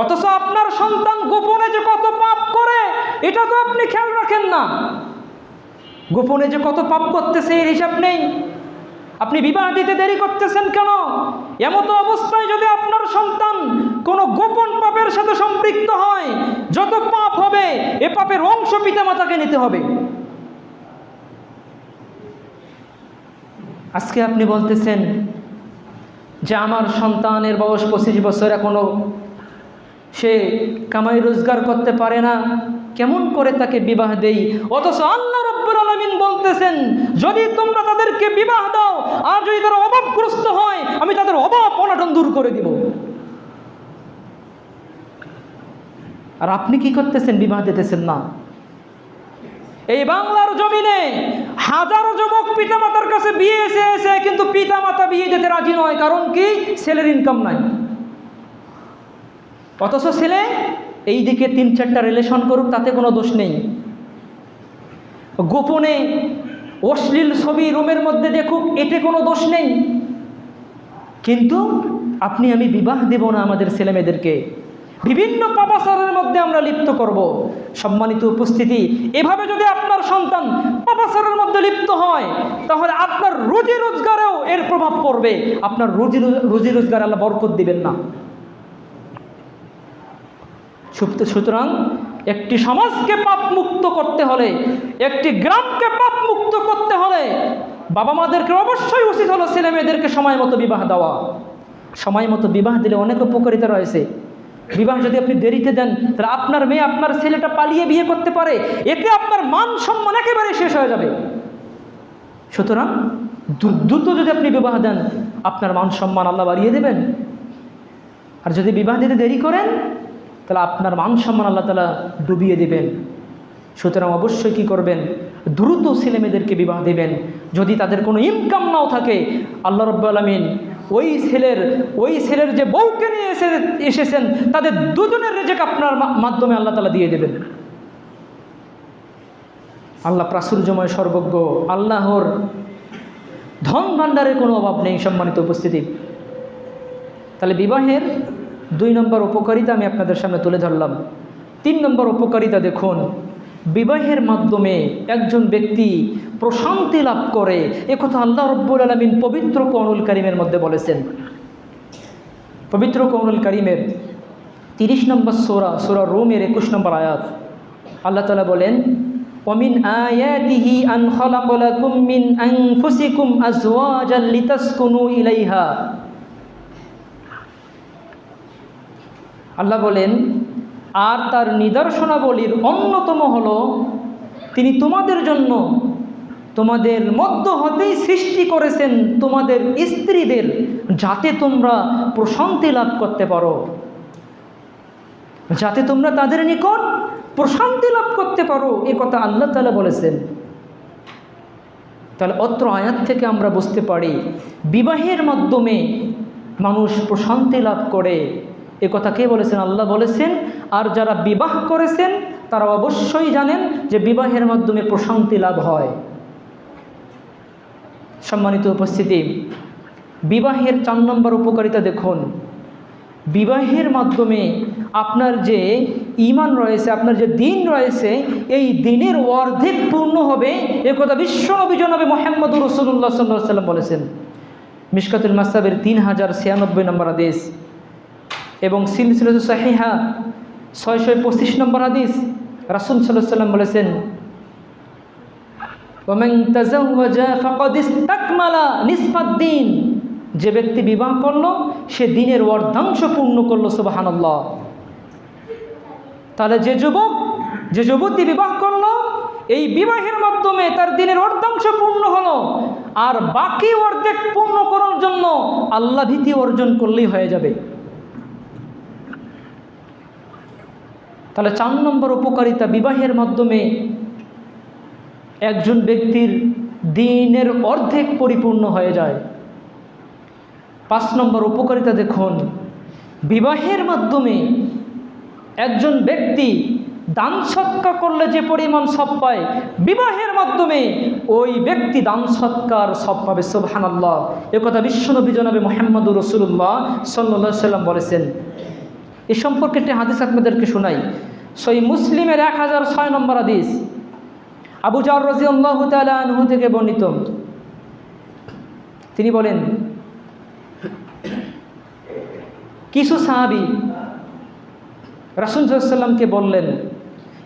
A: অথচ আপনার সন্তান গোপনে যে কত পাপ করে এটা তো আপনি খেয়াল রাখেন না। গোপনে যে কত পাপ করতেছে এর হিসাব নেই। আপনি বিবাহ দিতে দেরি করতেছেন কেন? এমত অবস্থায় যদি আপনার সন্তান কোনো গোপন পাপের সাথে সম্পৃক্ত হয়, যত পাপ হবে এ পাপের অংশ পিতা মাতাকে নিতে হবে। আজকে আপনি বলতেছেন যে আমার সন্তানের বয়স 25 বছর, এখনো সে কামাই রোজগার করতে পারে না, কেমন করে তাকে বিবাহ দেই? অথচ আল্লাহ রাব্বুল আলামিন বলতেছেন যদি তোমরা তাদেরকে বিবাহ দাও আর যদি তারা অভাবগ্রস্ত হয় আমি তাদের অভাব অনটন দূর করে দিব। আর আপনি কি করতেছেন? বিবাহ দিতেছেন না। এই বাংলার জমিনে হাজারো যুবক পিতামাতার কাছে বিয়ে এসে কিন্তু পিতামাতা বিয়ে দিতে রাজি নয়, কারণ কি? ছেলের ইনকাম নাই। অথচ ছেলে এই দিকে 3-4টা রিলেশন করুক, তাতে কোনো দোষ নেই। গোপনে অশ্লীল ছবি রুমের মধ্যে দেখুক, এতে কোনো দোষ নেই। কিন্তু আপনি আমি বিবাহ দেব না আমাদের ছেলেমেয়েদেরকে, বিভিন্ন পাপাচারের মধ্যে আমরা লিপ্ত করব। সম্মানিত উপস্থিতি, এভাবে যদি আপনার সন্তান পাপাচারের মধ্যে লিপ্ত হয়, তাহলে আপনার রুজি রোজগারেও এর প্রভাব পড়বে। আপনার রুজি রোজগার আল্লাহ বরকত দিবেন না। সুতরাং একটি সমাজকে পাপ মুক্ত করতে হলে, একটি গ্রামকে পাপ মুক্ত করতে হলে বাবা মাদেরকে অবশ্যই উচিত হলো ছেলে মেয়েদেরকে সময় মতো বিবাহ দেওয়া। সময় মতো বিবাহ দিলে অনেক উপকারিতা রয়েছে। বিবাহ যদি আপনি দেরিতে দেন, তাহলে আপনার মেয়ে আপনার ছেলেটা পালিয়ে বিয়ে করতে পারে, এতে আপনার মান সম্মান একেবারে শেষ হয়ে যাবে। সুতরাং দ্রুত যদি আপনি বিবাহ দেন, আপনার মান সম্মান আল্লাহ বাড়িয়ে দেবেন। আর যদি বিবাহ দিতে দেরি করেন, তাহলে আপনার মান সম্মান আল্লাহ তাআলা ডুবিয়ে দেবেন। সুতরাং অবশ্যই কি করবেন? দ্রুত ছেলেমেয়েদেরকে বিবাহ দেবেন। যদি তাদের কোনো ইনকাম নাও থাকে, আল্লাহ রাব্বুল আলামিন ওই ছেলের যে বউকে নিয়ে এসেছেন, তাদের দুজনের রিজিক আপনার মাধ্যমে আল্লাহ তাআলা দিয়ে দেবেন। আল্লাহ প্রাচুর্যময়, সর্বজ্ঞ, আল্লাহর ধন ভাণ্ডারের কোনো অভাব নেই। সম্মানিত উপস্থিতি, তাহলে বিবাহের 2 নম্বর উপকারিতা আমি আপনাদের সামনে তুলে ধরলাম। 3 নম্বর উপকারিতা দেখুন, বিবাহের মাধ্যমে একজন ব্যক্তি প্রশান্তি লাভ করে। একথা আল্লাহ রাব্বুল আলামিন পবিত্র কোরআনুল কারীমের মধ্যে বলেছেন। পবিত্র কোরআনুল কারীমের 30 নম্বর সূরা রুমের 21 নম্বর আয়াত, আল্লাহ তাআলা বলেন, ওয়ামিন আয়াতিহি আন খালাকা লাকুম মিন আনফুসিকুম আজওয়াজান লিতাসকুনু ইলাইহা। আল্লাহ বলেন, আর তার নিদর্শনাবলীর অন্যতম হলো তিনি তোমাদের জন্য তোমাদের মধ্য হতেই সৃষ্টি করেছেন তোমাদের স্ত্রীদের, যাতে তোমরা প্রশান্তি লাভ করতে পারো, যাতে তোমরা তাদের নিকট প্রশান্তি লাভ করতে পারো। এ কথা আল্লাহ তাআলা বলেছেন। তাহলে অত্র আয়াত থেকে আমরা বুঝতে পারি বিবাহের মাধ্যমে মানুষ প্রশান্তি লাভ করে। এ কথা কে বলেছেন? আল্লাহ বলেছেন। আর যারা বিবাহ করেছেন তারা অবশ্যই জানেন যে বিবাহের মাধ্যমে প্রশান্তি লাভ হয়। সম্মানিত উপস্থিতি, বিবাহের 4 নম্বর উপকারিতা দেখুন, বিবাহের মাধ্যমে আপনার যে ঈমান রয়েছে, আপনার যে দ্বীন রয়েছে, এই দ্বীনের অর্ধেক পূর্ণ হবে। এ কথা বিশ্বনবী জনাবে মুহাম্মদুর রাসূলুল্লাহ সাল্লাল্লাহু আলাইহি ওয়াসাল্লাম বলেছেন। মিশকাতুল মাসাবির 3096 নম্বর হাদিস এবং সিলসিলাতুস সাহিহা 625 নম্বর হাদিস, রাসূল সাল্লাল্লাহু আলাইহি ওয়াসাল্লাম বলেছেন, ওয়ামান তাযাওয়াজা ফাকাদ ইসতাকমালা নিসফাদ-দ্বীন। যে ব্যক্তি বিবাহ করলো সে দ্বীনের অর্ধাংশ পূর্ণ করলো। সুবহানাল্লাহ। তাহলে যে যুবতী বিবাহ করলো, এই বিবাহের মাধ্যমে তার দ্বীনের অর্ধাংশ পূর্ণ হলো। আর বাকি অর্ধেক পূর্ণ করার জন্য আল্লাহ ভীতি অর্জন করলেই হয়ে যাবে। তাহলে 4 নম্বর উপকারিতা, বিবাহের মাধ্যমে একজন ব্যক্তির দ্বীনের অর্ধেক পরিপূর্ণ হয়ে যায়। 5 নম্বর উপকারিতা দেখুন, বিবাহের মাধ্যমে একজন ব্যক্তি দান সৎকার করলে যে পরিমাণ সব পায়, বিবাহের মাধ্যমে ওই ব্যক্তি দান সৎকার সব পাবে। সুবহানাল্লাহ। এ কথা বিশ্বনবী জনাবে মুহাম্মদুর রাসূলুল্লাহ সাল্লাল্লাহু আলাইহি ওয়াসাল্লাম বলেছেন। এ সম্পর্কে একটি হাদিস আপনাদেরকে শোনাই। সহিহ মুসলিমের 1006 নম্বর হাদিস, আবু জার রাদিয়াল্লাহু তাআলা আনহু থেকে বর্ণিত। তিনি বলেন, কিছু সাহাবী রাসূল সাল্লাল্লাহু আলাইহি ওয়াসাল্লামকে বললেন,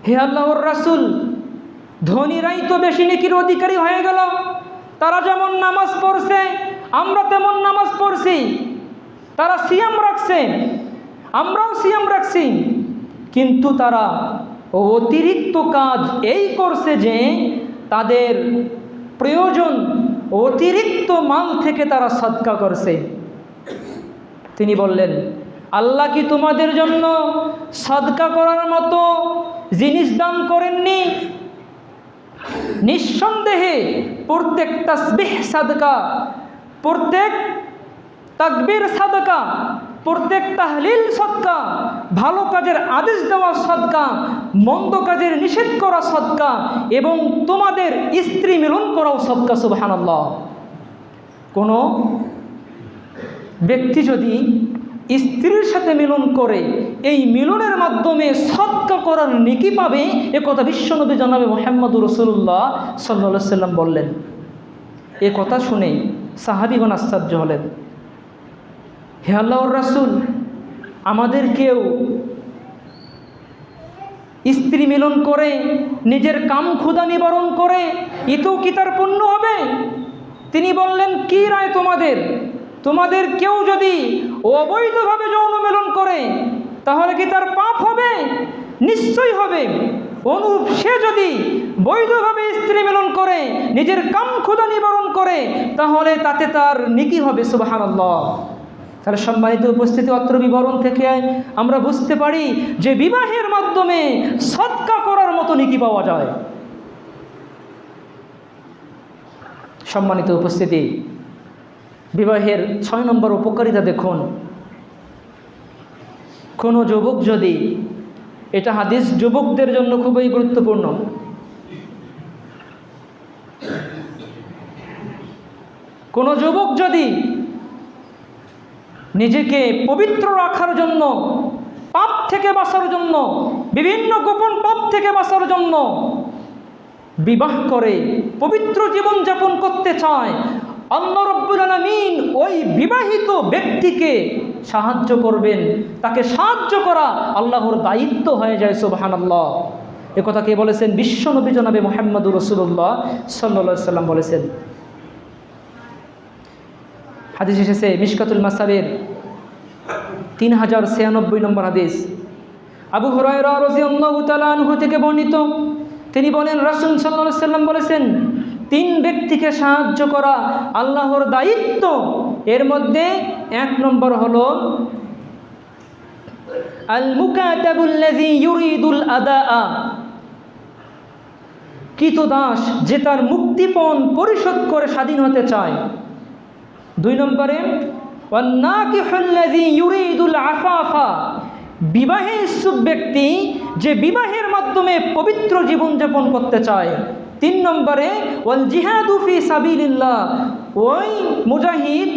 A: হে আল্লাহর রাসূল, ধনীরাই তো বেশি নেকির অধিকারী হয়ে গেল। তারা যেমন নামাজ পড়ছে আমরা তেমন নামাজ পড়ছি, তারা সিয়াম রাখছে আমরাও সিয়াম রাখছি, কিন্তু তারা অতিরিক্ত কাজ এই করছে যে তাদের প্রয়োজন অতিরিক্ত মাল থেকে তারা সদকা করছে। তিনি বললেন, আল্লাহ কি তোমাদের জন্য সদকা করার মতো জিনিস দান করেননি? নিঃসন্দেহে প্রত্যেক তাসবিহ সাদকা, প্রত্যেক তাকবীর সাদকা, প্রত্যেক তাহলিল সদকা, ভালো কাজের আদেশ দেওয়া সদকা, মন্দ কাজের নিষেধ করা সদকা, এবং তোমাদের স্ত্রী মিলন করাও সদকা। সুবহানাল্লাহ। কোনো ব্যক্তি যদি স্ত্রীর সাথে মিলন করে এই মিলনের মাধ্যমে সদকা করার নেকি পাবে, এ কথা বিশ্বনবী জনাবে মুহাম্মদুর রাসূলুল্লাহ সাল্লাল্লাহু আলাইহি ওয়াসাল্লাম বললেন। এ কথা শুনে সাহাবীগণ আশ্চর্য হলেন। হে আল্লাহর রাসূল, আমাদেরকেও স্ত্রী মিলন করে নিজের কাম ক্ষুধা নিবারণ করে এতেও কি তার পুণ্য হবে? তিনি বললেন, কি রায় তোমাদের? তোমাদের কেউ যদি অবৈধভাবে যৌন মিলন করে তাহলে কি তার পাপ হবে? নিশ্চয়ই হবে। অনুরূপ সে যদি বৈধভাবে স্ত্রী মিলন করে নিজের কাম ক্ষুধা নিবারণ করে তাহলে তাতে তার নেকি হবে। সুবহানাল্লাহ। তাহলে সম্মানিত উপস্থিতি, অত্র বিবরণ থেকে আমরা বুঝতে পারি যে বিবাহের মাধ্যমে সদকা করার মতো নেকি পাওয়া যায়। সম্মানিত উপস্থিতি, বিবাহের 6 নম্বর উপকারিতা দেখুন। কোনো যুবক যদি, এটা হাদিস যুবকদের জন্য খুবই গুরুত্বপূর্ণ, কোনো যুবক যদি নিজেকে পবিত্র রাখার জন্য, পাপ থেকে বাঁচার জন্য, বিভিন্ন গোপন পাপ থেকে বাঁচার জন্য বিবাহ করে পবিত্র জীবন যাপন করতে চায়, আল্লাহ রাব্বুল আলামিন ওই বিবাহিত ব্যক্তিকে সাহায্য করবেন। তাকে সাহায্য করা আল্লাহর দায়িত্ব হয়ে যায়। সুবহানাল্লাহ। এ কথা কে বলেছেন? বিশ্বনবী জনাবে মুহাম্মদুর রাসূলুল্লাহ সাল্লাল্লাহু আলাইহি ওয়াসাল্লাম বলেছেন। হাদিস এসেছে মিশকাতুল মাসাবির 3096 নম্বর হাদিস। আবু হুরায়রা রাদিয়াল্লাহু তাআলা আনহু থেকে বর্ণিত, তিনি বলেন, রাসূল সাল্লাল্লাহু আলাইহি ওয়াসাল্লাম বলেছেন, 3 ব্যক্তিকে সাহায্য করা আল্লাহর দায়িত্ব। এর মধ্যে 1 নম্বর হলো আল মুকাতাবুল্লাযী ইউরিদুল আদাআ, কৃতদাস যে তার মুক্তিপণ পরিশোধ করে স্বাধীন হতে চায়। 2 নম্বরে ওয়ান নাকিহুল্লাযী ইউরিদুল আফাফা, বিবাহে ইচ্ছুক ব্যক্তি যে বিবাহের মাধ্যমে পবিত্র জীবনযাপন করতে চায়। 3 নম্বরে ওয়াল জিহাদু ফি সাবিলিল্লাহ, ওই মুজাহিদ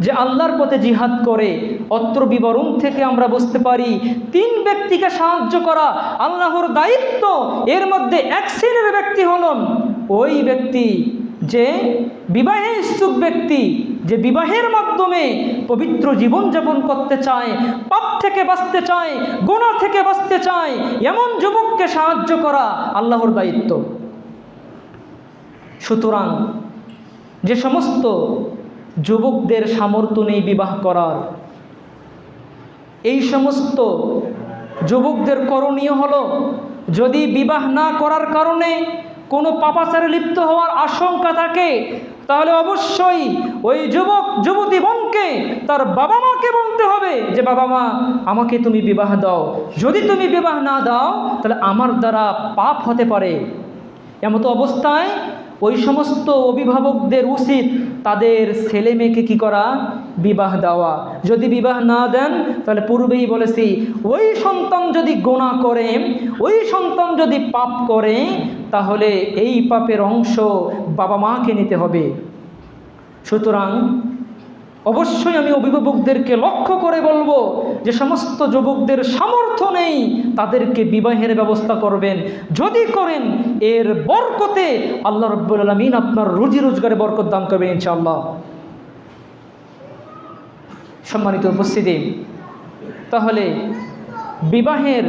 A: যে আল্লাহর পথে জিহাদ করে। অত্র বিবরণ থেকে আমরা বুঝতে পারি 3 ব্যক্তিকে সাহায্য করা আল্লাহর দায়িত্ব। এর মধ্যে 1 শ্রেণীর ব্যক্তি হলেন ওই ব্যক্তি যে বিবাহে ইচ্ছুক ব্যক্তি, যে বিবাহের মাধ্যমে পবিত্র জীবনযাপন করতে চায়, পাপ থেকে বাঁচতে চায়, গুনাহ থেকে বাঁচতে চায়, এমন যুবককে সাহায্য করা আল্লাহর দায়িত্ব। সুতরাং যে সমস্ত যুবকদের সামর্থ্য নেই বিবাহ করার, এই সমস্ত যুবকদের করণীয় হলো, যদি বিবাহ না করার কারণে কোনো পাপাচারে লিপ্ত হওয়ার আশঙ্কা থাকে তাহলে অবশ্যই ওই যুবক যুবতী বোনকে তার বাবা মাকে বলতে হবে যে বাবা মা আমাকে তুমি বিবাহ দাও। যদি তুমি বিবাহ না দাও তাহলে আমার দ্বারা পাপ হতে পারে। এমতো অবস্থায় ওই সমস্ত অভিভাবকদের উচিত তাদের ছেলে মেয়েকে কী করা? বিবাহ দেওয়া। যদি বিবাহ না দেন তাহলে পূর্বেই বলেছি, ওই সন্তান যদি গুনাহ করে, ওই সন্তান যদি পাপ করে, তাহলে এই পাপের অংশ বাবা মাকে নিতে হবে। সুতরাং অবশ্যই আমি অভিভাবকদেরকে লক্ষ্য করে বলবো যে সমস্ত যুবকদের সামর্থ্য নেই তাদেরকে বিবাহের ব্যবস্থা করবেন। যদি করেন এর বরকতে আল্লাহ রাব্বুল আলামিন আপনার রুজি রোজগারে বরকত দান করবেন ইনশাআল্লাহ। সম্মানিত উপস্থিতি, তাহলে বিবাহের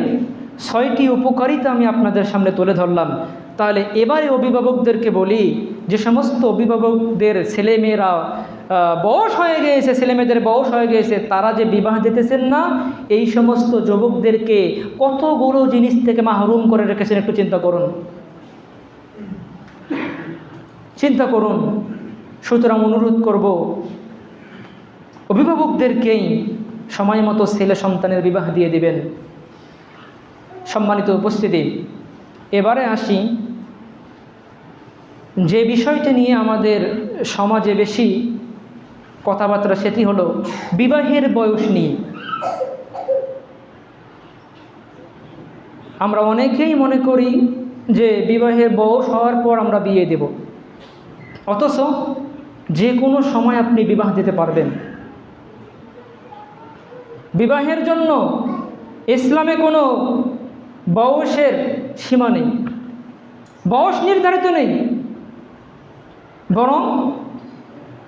A: 6টি উপকারিতা আমি আপনাদের সামনে তুলে ধরলাম। তাহলে এবারে অভিভাবকদেরকে বলি, যে সমস্ত অভিভাবকদের ছেলেমেয়েরা বয়স হয়ে গিয়েছে, ছেলেমেয়েদের বয়স হয়ে গিয়েছে, তারা যে বিবাহ দিতেছেন না, এই সমস্ত যুবকদেরকে কতগুলো জিনিস থেকে মাহরুম করে রেখেছেন, একটু চিন্তা করুন, চিন্তা করুন। সুতরাং অনুরোধ করব অভিভাবকদেরকেই সময় মতো ছেলে সন্তানের বিবাহ দিয়ে দিবেন। সম্মানিত উপস্থিতি, এবারে আসি যে বিষয়টি নিয়ে আমাদের সমাজে বেশি কথাবার্তা সেটি হলো বিবাহের বয়স নিয়ে। আমরা অনেকেই মনে করি যে বিবাহের বয়স হওয়ার পর আমরা বিয়ে দেব, অথচ যে কোনো সময় আপনি বিবাহ দিতে পারবেন। বিবাহের জন্য ইসলামে কোনো বয়সের সীমা নেই, বয়স নির্ধারিত নেই, বরং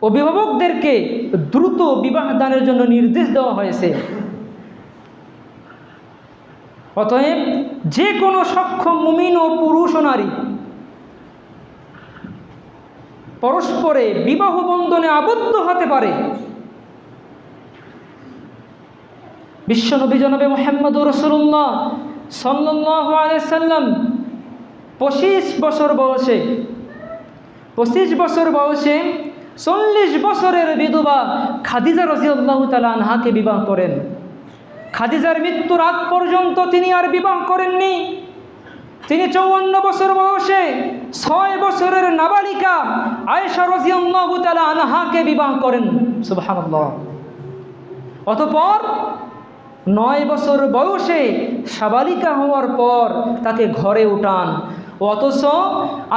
A: অভিভাবকদেরকে দ্রুত বিবাহ দানের জন্য নির্দেশ দেওয়া হয়েছে। অতএব যে কোনো সক্ষম মুমিন ও পুরুষ ও নারী পরস্পরে বিবাহ বন্ধনে আবদ্ধ হতে পারে। বিশ্বনবী জনাবে মুহাম্মদুর রাসূলুল্লাহ সাল্লাল্লাহু আলাইহি সাল্লাম 25 বছর বয়সে 40 বছরের বিধবা খাদিজা রাদিয়াল্লাহু তাআলা আনহাকে বিবাহ করেন। খাদিজার মৃত্যুর আগ পর্যন্ত তিনি আর বিবাহ করেননি। তিনি 54 বছর বয়সে 6 বছরের নাবালিকা আয়েশা রাদিয়াল্লাহু তাআলা আনহাকে বিবাহ করেন। সুবহানাল্লাহ। অতঃপর 9 বছর বয়সে সাবালিকা হওয়ার পর তাকে ঘরে উঠান। অথচ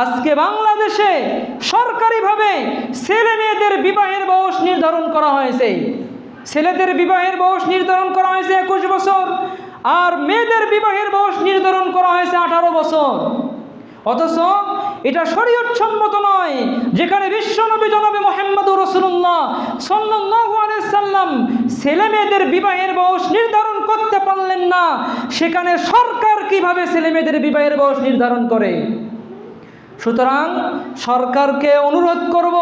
A: আজকে বাংলাদেশে সরকারিভাবে ছেলে মেয়েদের বিবাহের বয়স নির্ধারণ করা হয়েছে। ছেলেদের বিবাহের বয়স নির্ধারণ করা হয়েছে 21 বছর, আর মেয়েদের বিবাহের বয়স নির্ধারণ করা হয়েছে 18 বছর। অথচ এটা শরীয়তসম্মত নয়। যেখানে বিশ্বনবী জনাবে মুহাম্মদুর রাসূলুল্লাহ সাল্লাল্লাহু আলাইহি সাল্লাম ছেলে মেয়েদের বিবাহের বয়স নির্ধারণ করতে পারলেন না, সেখানে সরকার কিভাবে ছেলে মেয়েদের বিবাহের বয়স নির্ধারণ করে? সুতরাং সরকারকে অনুরোধ করব,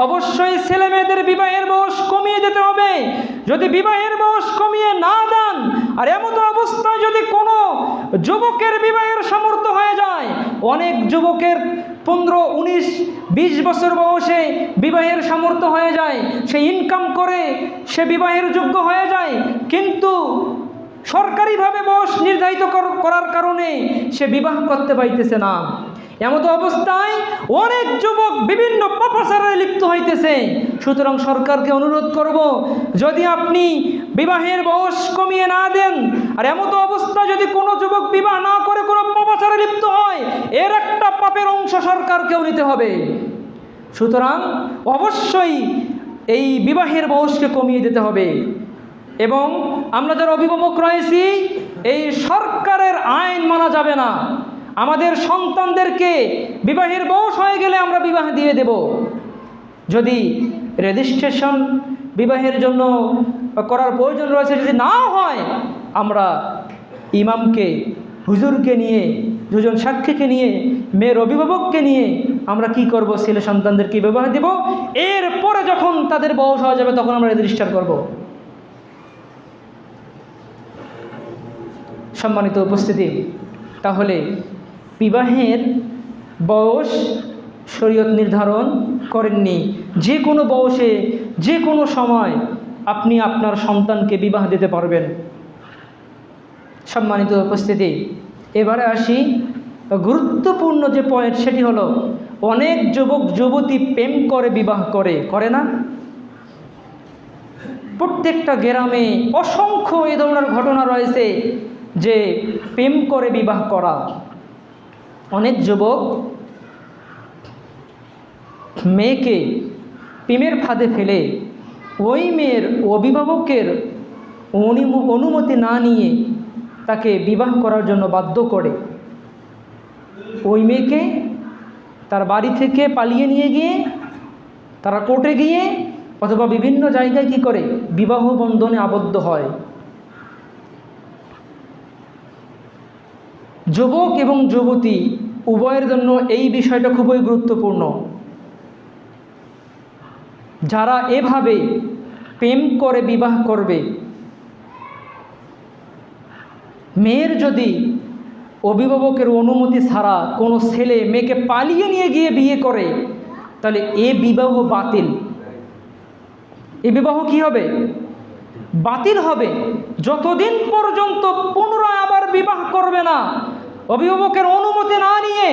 A: অবশ্যই ছেলে মেয়েদের বিবাহের বয়স কমিয়ে দিতে হবে। যদি বিবাহের বয়স কমিয়ে না দেন, আর এমন অবস্থায় যদি কোনো যুবকের বিবাহের সামর্থ্য হয়ে যায়, অনেক যুবকের 15, 19, 20 বছর বয়সে বিবাহের সামর্থ্য হয়ে যায়, সে ইনকাম করে সে বিবাহের যোগ্য হয়ে যায়, কিন্তু সরকারিভাবে বয়স নির্ধারিত করার কারণে সে বিবাহ করতে পারতেছে না। এমত অবস্থায় অনেক যুবক বিভিন্ন পাপাচারে লিপ্ত হইতেছে। সুতরাং সরকারকে অনুরোধ করব, যদি আপনি বিবাহের বয়স কমিয়ে না দেন, আর এমত অবস্থায় যদি কোনো যুবক বিবাহ না করে কোনো পাপাচারে লিপ্ত হয়, এর একটা পাপের অংশ সরকারকেও নিতে হবে। সুতরাং অবশ্যই এই বিবাহের বয়সকে কমিয়ে দিতে হবে। এবং আমরা যারা অভিভাবক রয়েছি, এই সরকারের আইন মানা যাবে না। আমাদের সন্তানদেরকে বিবাহের বয়স হয়ে গেলে আমরা বিবাহ দিয়ে দেব। যদি রেজিস্ট্রেশন বিবাহের জন্য করার প্রয়োজন রয়েছে, যদি না হয়, আমরা ইমামকে, হুজুরকে নিয়ে, দুজন সাক্ষীকে নিয়ে, মেয়ের অভিভাবককে নিয়ে আমরা কি করব? ছেলে সন্তানদেরকে বিবাহ দেব। এরপরে যখন তাদের বয়স হয়ে যাবে তখন আমরা রেজিস্টার করব। সম্মানিত উপস্থিতি, তাহলে বিবাহের বয়স শরীয়ত নির্ধারণ করেননি। যে কোনো বয়সে যে কোনো সময় আপনি আপনার সন্তানকে বিবাহ দিতে পারবেন। সম্মানিত উপস্থিতি, এবারে আসি গুরুত্বপূর্ণ যে পয়েন্ট, সেটি হলো অনেক যুবক যুবতী প্রেম করে বিবাহ করে না? প্রত্যেকটা গ্রামে অসংখ্য এ ধরনের ঘটনা রয়েছে যে প্রেম করে বিবাহ করা। অনেক যুবক মেয়েকে প্রেমের ফাঁদে ফেলে ওই মেয়ের অভিভাবকের অনুমতি না নিয়ে তাকে বিবাহ করার জন্য বাধ্য করে। ওই মেয়েকে তার বাড়ি থেকে পালিয়ে নিয়ে গিয়ে তারা কোর্টে গিয়ে অথবা বিভিন্ন জায়গায় কি করে? বিবাহ বন্ধনে আবদ্ধ হয়। যুবক এবং যুবতী উভয়ের জন্য এই বিষয়টা খুবই গুরুত্বপূর্ণ। যারা এভাবে প্রেম করে বিবাহ করবে, মেয়ের যদি অভিভাবকের অনুমতি ছাড়া কোনো ছেলে মেয়েকে পালিয়ে নিয়ে গিয়ে বিয়ে করে, তাহলে এ বিবাহ বাতিল। এ বিবাহ কি হবে? বাতিল হবে। যতদিন পর্যন্ত পুনরায় আবার বিবাহ করবে না, অভিভাবকের অনুমতি না নিয়ে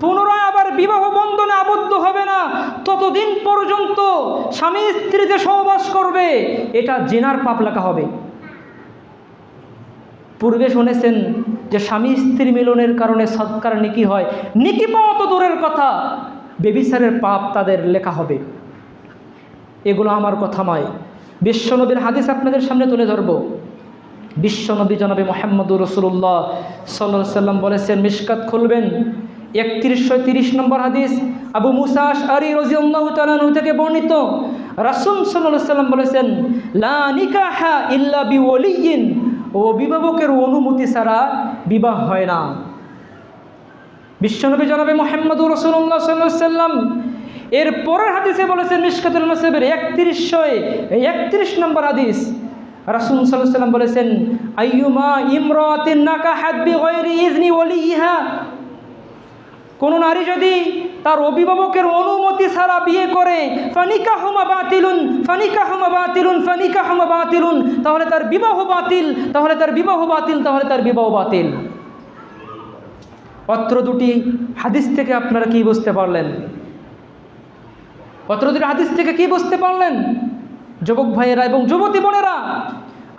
A: পুনরায় আবার বিবাহ বন্ধনে আবদ্ধ হবে না, ততদিন পর্যন্ত স্বামী স্ত্রীতে সহবাস করবে, এটা জিনার পাপ লেখা হবে। পূর্বে শুনেছেন যে স্বামী স্ত্রী মিলনের কারণে সৎকার নেকি হয়, নেকি পাওয়া তো দূরের কথা, ব্যভিচারের পাপ তাদের লেখা হবে। এগুলো আমার কথা নয়, বিশ্বনবীর হাদিস আপনাদের সামনে তুলে ধরব। বিশ্বনবী জনাবে মুহাম্মদুর রাসূলুল্লাহ সাল্লাল্লাহু আলাইহি সাল্লাম বলেছেন, মিশকাত খুলবেন 3130 নম্বর হাদিস, আবু মুসা আশআরী রাদিয়াল্লাহু তাআলা আনহু থেকে বর্ণিত, রাসূল সাল্লাল্লাহু আলাইহি সাল্লাম বলেছেন, লা নিকাহা ইল্লা বিওয়ালিয়্যিন, অভিভাবকের অনুমতি ছাড়া বিবাহ হয় না। বিশ্বনবী জনাবে মুহাম্মদুর রাসূলুল্লাহ সাল্লাল্লাহু আলাইহি সাল্লাম এর পরের হাদিসে বলেছেন, মিশকাতুল মাসাবির 31 নম্বর হাদিস, রাসূল সাল্লাল্লাহু আলাইহি সাল্লাম বলেছেন, আইয়ুমা ইমরাতিন নাকাহাত বিগাইরি ইজনি ওয়ালিহা, কোন নারী যদি তার অভিভাবকের অনুমতি ছাড়া বিয়ে করে, ফানিকাহুমা বাতিলুন ফানিকাহুমা বাতিলুন ফানিকাহুমা বাতিলুন, তাহলে তার বিবাহ বাতিল, তাহলে তার বিবাহ বাতিল, তাহলে তার বিবাহ বাতিল। অত্র দুটি হাদিস থেকে আপনারা কি বুঝতে পারলেন? অত্র দুটি হাদিস থেকে কি বুঝতে পারলেন? যুবক ভাইয়েরা এবং যুবতী বোনেরা,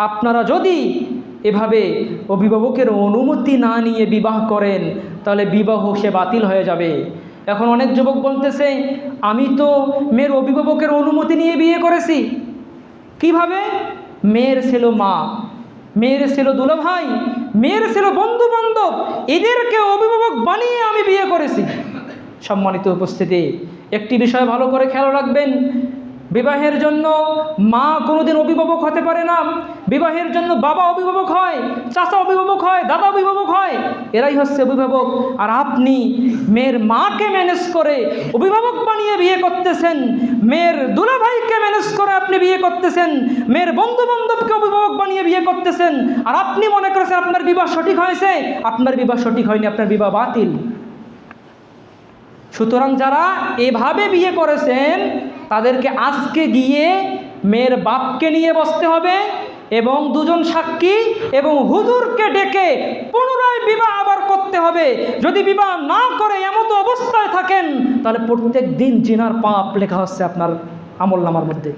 A: আপনারা যদি এভাবে অভিভাবকের অনুমতি না নিয়ে বিবাহ করেন, তাহলে বিবাহ সে বাতিল হয়ে যাবে। এখন অনেক যুবক বলতেছে, আমি তো মেয়ের অভিভাবকের অনুমতি নিয়ে বিয়ে করেছি। কিভাবে? মেয়ের ছিল মা, মেয়ের ছিল দুলাভাই, মেয়ের ছিল বন্ধু বান্ধব, এদেরকে অভিভাবক বানিয়ে আমি বিয়ে করেছি। সম্মানিত উপস্থিতি, একটি বিষয় ভালো করে খেয়াল রাখবেন, বিবাহের জন্য মা কোনোদিন অভিভাবক হতে পারে না। বিবাহের জন্য বাবা অভিভাবক হয়, চাচা অভিভাবক হয়, দাদা অভিভাবক হয়, এরাই হচ্ছে অভিভাবক। আর আপনি মেয়ের মাকে ম্যানেজ করে অভিভাবক বানিয়ে বিয়ে করতেছেন, মেয়ের দুলাভাইকে ম্যানেজ করে আপনি বিয়ে করতেছেন, মেয়ের বন্ধু বান্ধবকে অভিভাবক বানিয়ে বিয়ে করতেছেন, আর আপনি মনে করেছেন আপনার বিবাহ সঠিক হয়েছে। আপনার বিবাহ সঠিক হয়নি, আপনার বিবাহ বাতিল। সুতরাং যারা এভাবে বিয়ে করেছেন, তাদেরকে আজকে গিয়ে মেয়ের বাপকে নিয়ে বসতে হবে এবং দুজন সাক্ষী এবং হুজুরকে ডেকে পুনরায় বিবাহ আবার করতে হবে। যদি বিবাহ না করে এমত অবস্থায় থাকেন, তাহলে প্রত্যেক দিন জিনার পাপ লেখা হচ্ছে আপনার আমলনামার মধ্যে।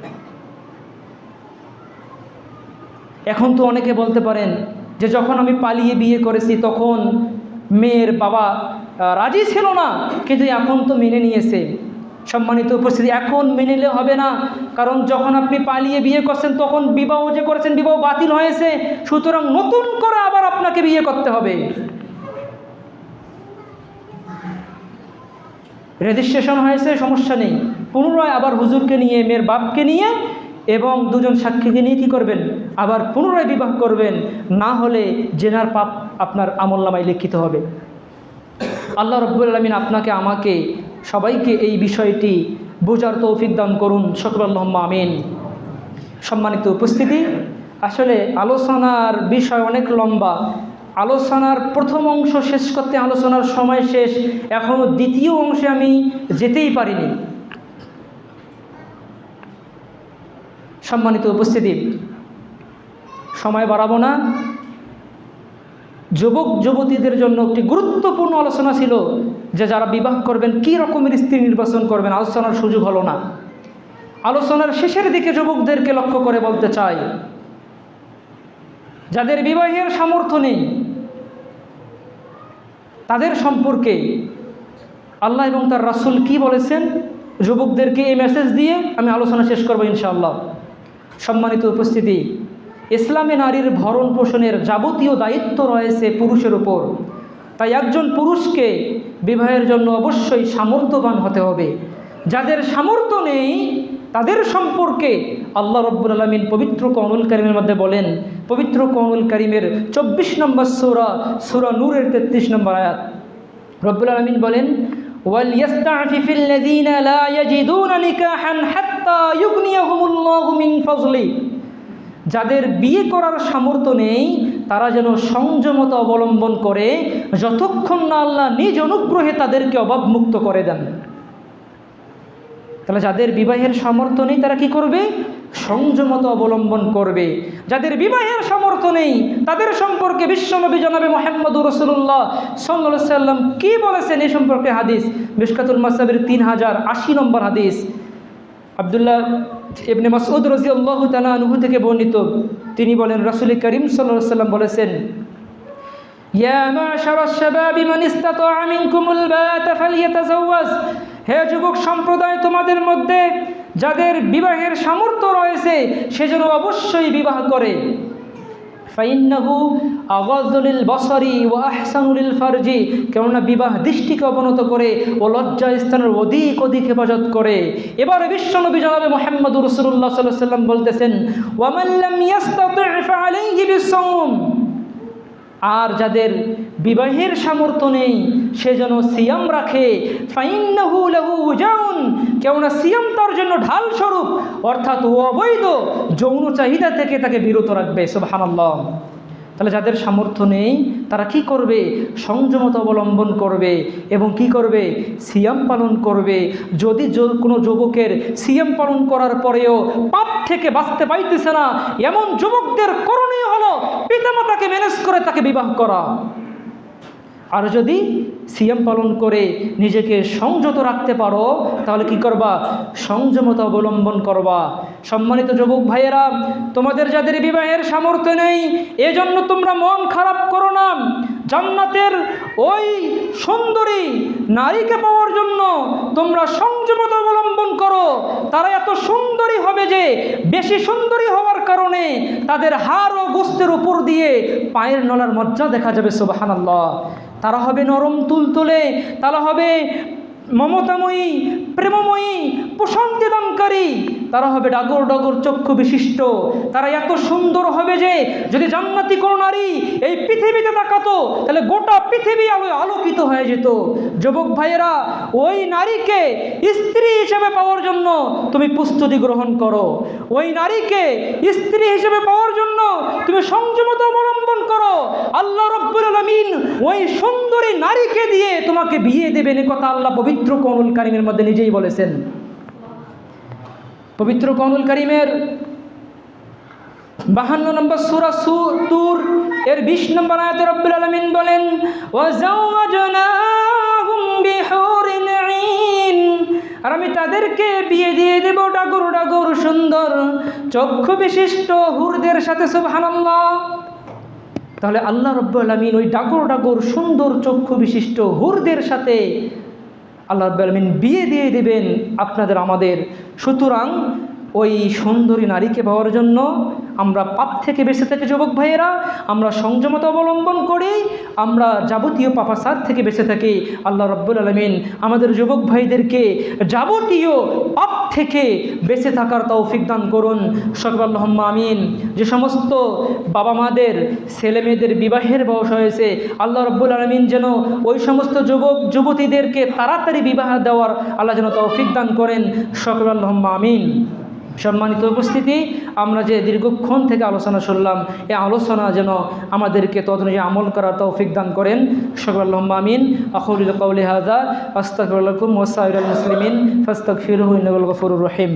A: এখন তো অনেকে বলতে পারেন যে যখন আমি পালিয়ে বিয়ে করেছি তখন মেয়ের বাবা রাজি ছিল না, কিন্তু এখন তো মেনে নিয়েছে। সম্মানিত উপস্থিতি, এখন মেনে নিলে হবে না, কারণ যখন আপনি পালিয়ে বিয়ে করছেন তখন বিবাহ যে করেছেন বিবাহ বাতিল হয়েছে। সুতরাং নতুন করে আবার আপনাকে বিয়ে করতে হবে। রেজিস্ট্রেশন হয়েছে, সমস্যা নেই, পুনরায় আবার হুজুরকে নিয়ে মেয়ের বাপকে নিয়ে এবং দুজন সাক্ষীকে নিয়ে কী করবেন? আবার পুনরায় বিবাহ করবেন, না হলে জেনার পাপ আপনার আমলনামায় লিখিত হবে। আল্লাহ রাব্বুল আলামিন আপনাকে আমাকে সবাইকে এই বিষয়টি বোঝার তৌফিক দান করুন, সকলে আল্লাহুম্মা আমিন। সম্মানিত উপস্থিতি, আসলে আলোচনার বিষয় অনেক লম্বা। আলোচনার প্রথম অংশ শেষ করতে আলোচনার সময় শেষ, এখনও দ্বিতীয় অংশে আমি যেতেই পারিনি। সম্মানিত উপস্থিতি, সময় বাড়াবো না। যুবক যুবতীদের জন্য একটি গুরুত্বপূর্ণ আলোচনা ছিল যে যারা বিবাহ করবেন কী রকমের স্ত্রী নির্বাচন করবেন, আলোচনার সুযোগ হলো না। আলোচনার শেষের দিকে যুবকদেরকে লক্ষ্য করে বলতে চাই, যাদের বিবাহের সামর্থ্য নেই তাদের সম্পর্কে আল্লাহ এবং তার রাসূল কি বলেছেন, যুবকদেরকে এই মেসেজ দিয়ে আমি আলোচনা শেষ করব ইনশাআল্লাহ। সম্মানিত উপস্থিতি, ইসলামে নারীর ভরণ পোষণের যাবতীয় দায়িত্ব রয়েছে পুরুষের উপর। তাই একজন পুরুষকে বিবাহের জন্য অবশ্যই সামর্থ্যবান হতে হবে। যাদের সামর্থ্য নেই তাদের সম্পর্কে আল্লাহ রাব্বুল আলামিন পবিত্র কোরআনুল কারীমের মধ্যে বলেন, পবিত্র কোরআনুল কারীমের 24 নম্বর সূরা নূরের 33 নম্বর আয়াত, রব্বুল আলামিন বলেন, ওয়ালিয়াস্তাফিফিল্লাযীনা লা ইয়াজিদুনা নিকাহান হাত্তা ইউগনিয়াহুমুল্লাহু মিন ফাজলি, যাদের বিয়ে করার সামর্থ্য নেই তারা যেন সংযমতা অবলম্বন করে যতক্ষণ না আল্লাহ নিজ অনুগ্রহে তাদেরকে অভাবমুক্ত করে দেন। তাহলে যাদের বিবাহের সামর্থ্য নেই তারা কি করবে? সংযমতা অবলম্বন করবে। যাদের বিবাহের সামর্থ্য নেই তাদের সম্পর্কে বিশ্বনবী জনাবে মুহাম্মদুর রাসূলুল্লাহ সাল্লাল্লাহু আলাইহি সাল্লাম কি বলেছেন এই সম্পর্কে হাদিস মিশকাতুল মাসাবির 3080 নম্বর হাদিস। আব্দুল্লাহ ইবনে মাসউদ রাদিয়াল্লাহু তাআলা আনহু থেকে বর্ণিত, তিনি বলেন রাসূল করিম সাল্লাল্লাহু আলাইহি সাল্লাম বলেছেন, ইয়া মা'শারাশ শাবাবি মান ইসতাতা'a মিনকুমুল বা'তা ফালইয়াতাজাওয়াজ, হে যুবক সম্প্রদায়, তোমাদের মধ্যে যাদের বিবাহের সামর্থ্য রয়েছে সে যেন অবশ্যই বিবাহ করে। ফাইন্নাহু আগাযু লিল বসরি ওয়া আহসানু লিল ফারজি, কেননা বিবাহ দৃষ্টিকে অবনত করে ও লজ্জা স্থানের অধিক হেফাজত করে। এবার বিশ্বনবী জনাবে মুহাম্মদুর রাসূলুল্লাহ সাল্লাল্লাহু আলাইহি ওয়াসাল্লাম বলতেছেন, ওয়া মান লাম ইয়াস্তাতি' ফাআলাইহি বিস-সাওম, আর যাদের বিবাহের সামর্থ্য নেই সে যেন সিয়াম রাখে। ফাইন্নাহু লাহু উজাউন, কেননা সিয়াম তার জন্য ঢাল স্বরূপ, অর্থাৎ অবৈধ যৌন চাহিদা থেকে তাকে বিরত রাখবে। সুবহানাল্লাহ। তাহলে যাদের সামর্থ্য নেই তারা কি করবে? সংযমতা অবলম্বন করবে এবং কি করবে? সিয়াম পালন করবে। যদি কোনো যুবকের সিয়াম পালন করার পরেও পাপ থেকে বাঁচতে পাইতেছে না, এমন যুবকদের করণীয় হলো পিতামাতাকে ম্যানেজ করে তাকে বিবাহ করা। আর যদি সিয়াম পালন করে নিজেকে সংযত রাখতে পারো তাহলে কি করবা? সংযমতা অবলম্বন করবা। সম্মানিত যুবক ভাইয়েরা, তোমাদের যাদের বিবাহের সামর্থ্য নেই এজন্য তোমরা মন খারাপ করো না। জান্নাতের ওই সুন্দরী নারীকে পাওয়ার জন্য তোমরা সংযমতা অবলম্বন করো। তারা এত সুন্দরী হবে যে বেশি সুন্দরী হওয়ার কারণে তাদের হাড় ও গোশতের উপর দিয়ে পায়ের নলার মজ্জা দেখা যাবে। সুবহানাল্লাহ। তারা হবে নরম তুলতুলে, তারা হবে মমতাময়ী, প্রেমময়ী, প্রশান্তিদানকারী, তারা হবে ডাগর ডাগর চক্ষু বিশিষ্ট। তারা এত সুন্দর হবে যে যদি জান্নাতি কোনো নারী এই পৃথিবীতে তাকাতো তাহলে গোটা পৃথিবী আলোয় আলোকিত হয়ে যেত। যুবক ভাইয়েরা, ওই নারীকে স্ত্রী হিসেবে পাওয়ার জন্য তুমি প্রস্তুতি গ্রহণ করো। ওই নারীকে স্ত্রী হিসেবে পাওয়ার জন্য তুমি সংযমতা অবলম্বন করো। আল্লাহ রাব্বুল আলামিন ওই সুন্দরী নারীকে দিয়ে তোমাকে বিয়ে দেবেন, এ কথা আল্লাহ পবিত্র কোরআনুল কারীমের মধ্যে নিজেই বলেছেন। পবিত্র কোরআনুল কারীমের 52 নম্বর সূরা তুর এর 20 নম্বর আয়াতে রব্বুল আলামিন বলেন, ওয়া যাওয়াজনাহুম বিহুরিন আইন, আর আমি তাদেরকে বিয়ে দিয়ে দেব ডাগর ডাগর সুন্দর চক্ষু বিশিষ্ট হুরদের সাথে। সুবহানাল্লাহ। তাহলে আল্লাহ রাব্বুল আলামিন ওই ডাগর ডাগর সুন্দর চক্ষু বিশিষ্ট হুরদের সাথে আল্লাহ রাব্বুল আলামিন বিয়ে দিয়ে দেবেন আপনাদের আমাদের। সুতরাং ওই সুন্দরী নারীকে পাওয়ার জন্য আমরা পাপ থেকে বেঁচে থাকি যুবক ভাইয়েরা, আমরা সংযমতা অবলম্বন করি, আমরা যাবতীয় পাপাচার থেকে বেঁচে থাকি। আল্লাহ রাব্বুল আলামিন আমাদের যুবক ভাইদেরকে যাবতীয় পাপ থেকে বেঁচে থাকার তৌফিক দান করুন। সকল আল্লাহুম্মা আমিন। যে সমস্ত বাবা মাদের ছেলে মেয়েদের বিবাহের বয়স হয়েছে আল্লাহ রাব্বুল আলামিন যেন ওই সমস্ত যুবক যুবতীদেরকে তাড়াতাড়ি বিবাহ দেওয়ার আল্লাহ যেন তৌফিক দান করেন। সকল আল্লাহুম্মা আমিন। সম্মানিত উপস্থিতি, আমরা যে দীর্ঘক্ষণ থেকে আলোচনা শুনলাম এই আলোচনা যেন আমাদেরকে তদনুযায়ী আমল করার তৌফিক দান করেন। সকল আল্লাহুম্মা আমিন। আকুলু কাওলি হাযা আস্তাগফিরুল্লাহ ওয়া আস্তাগফিরুল মুসলিমিন ফাস্তাগফিরুহু ইন্নাহু আল গফুরুর রহিম।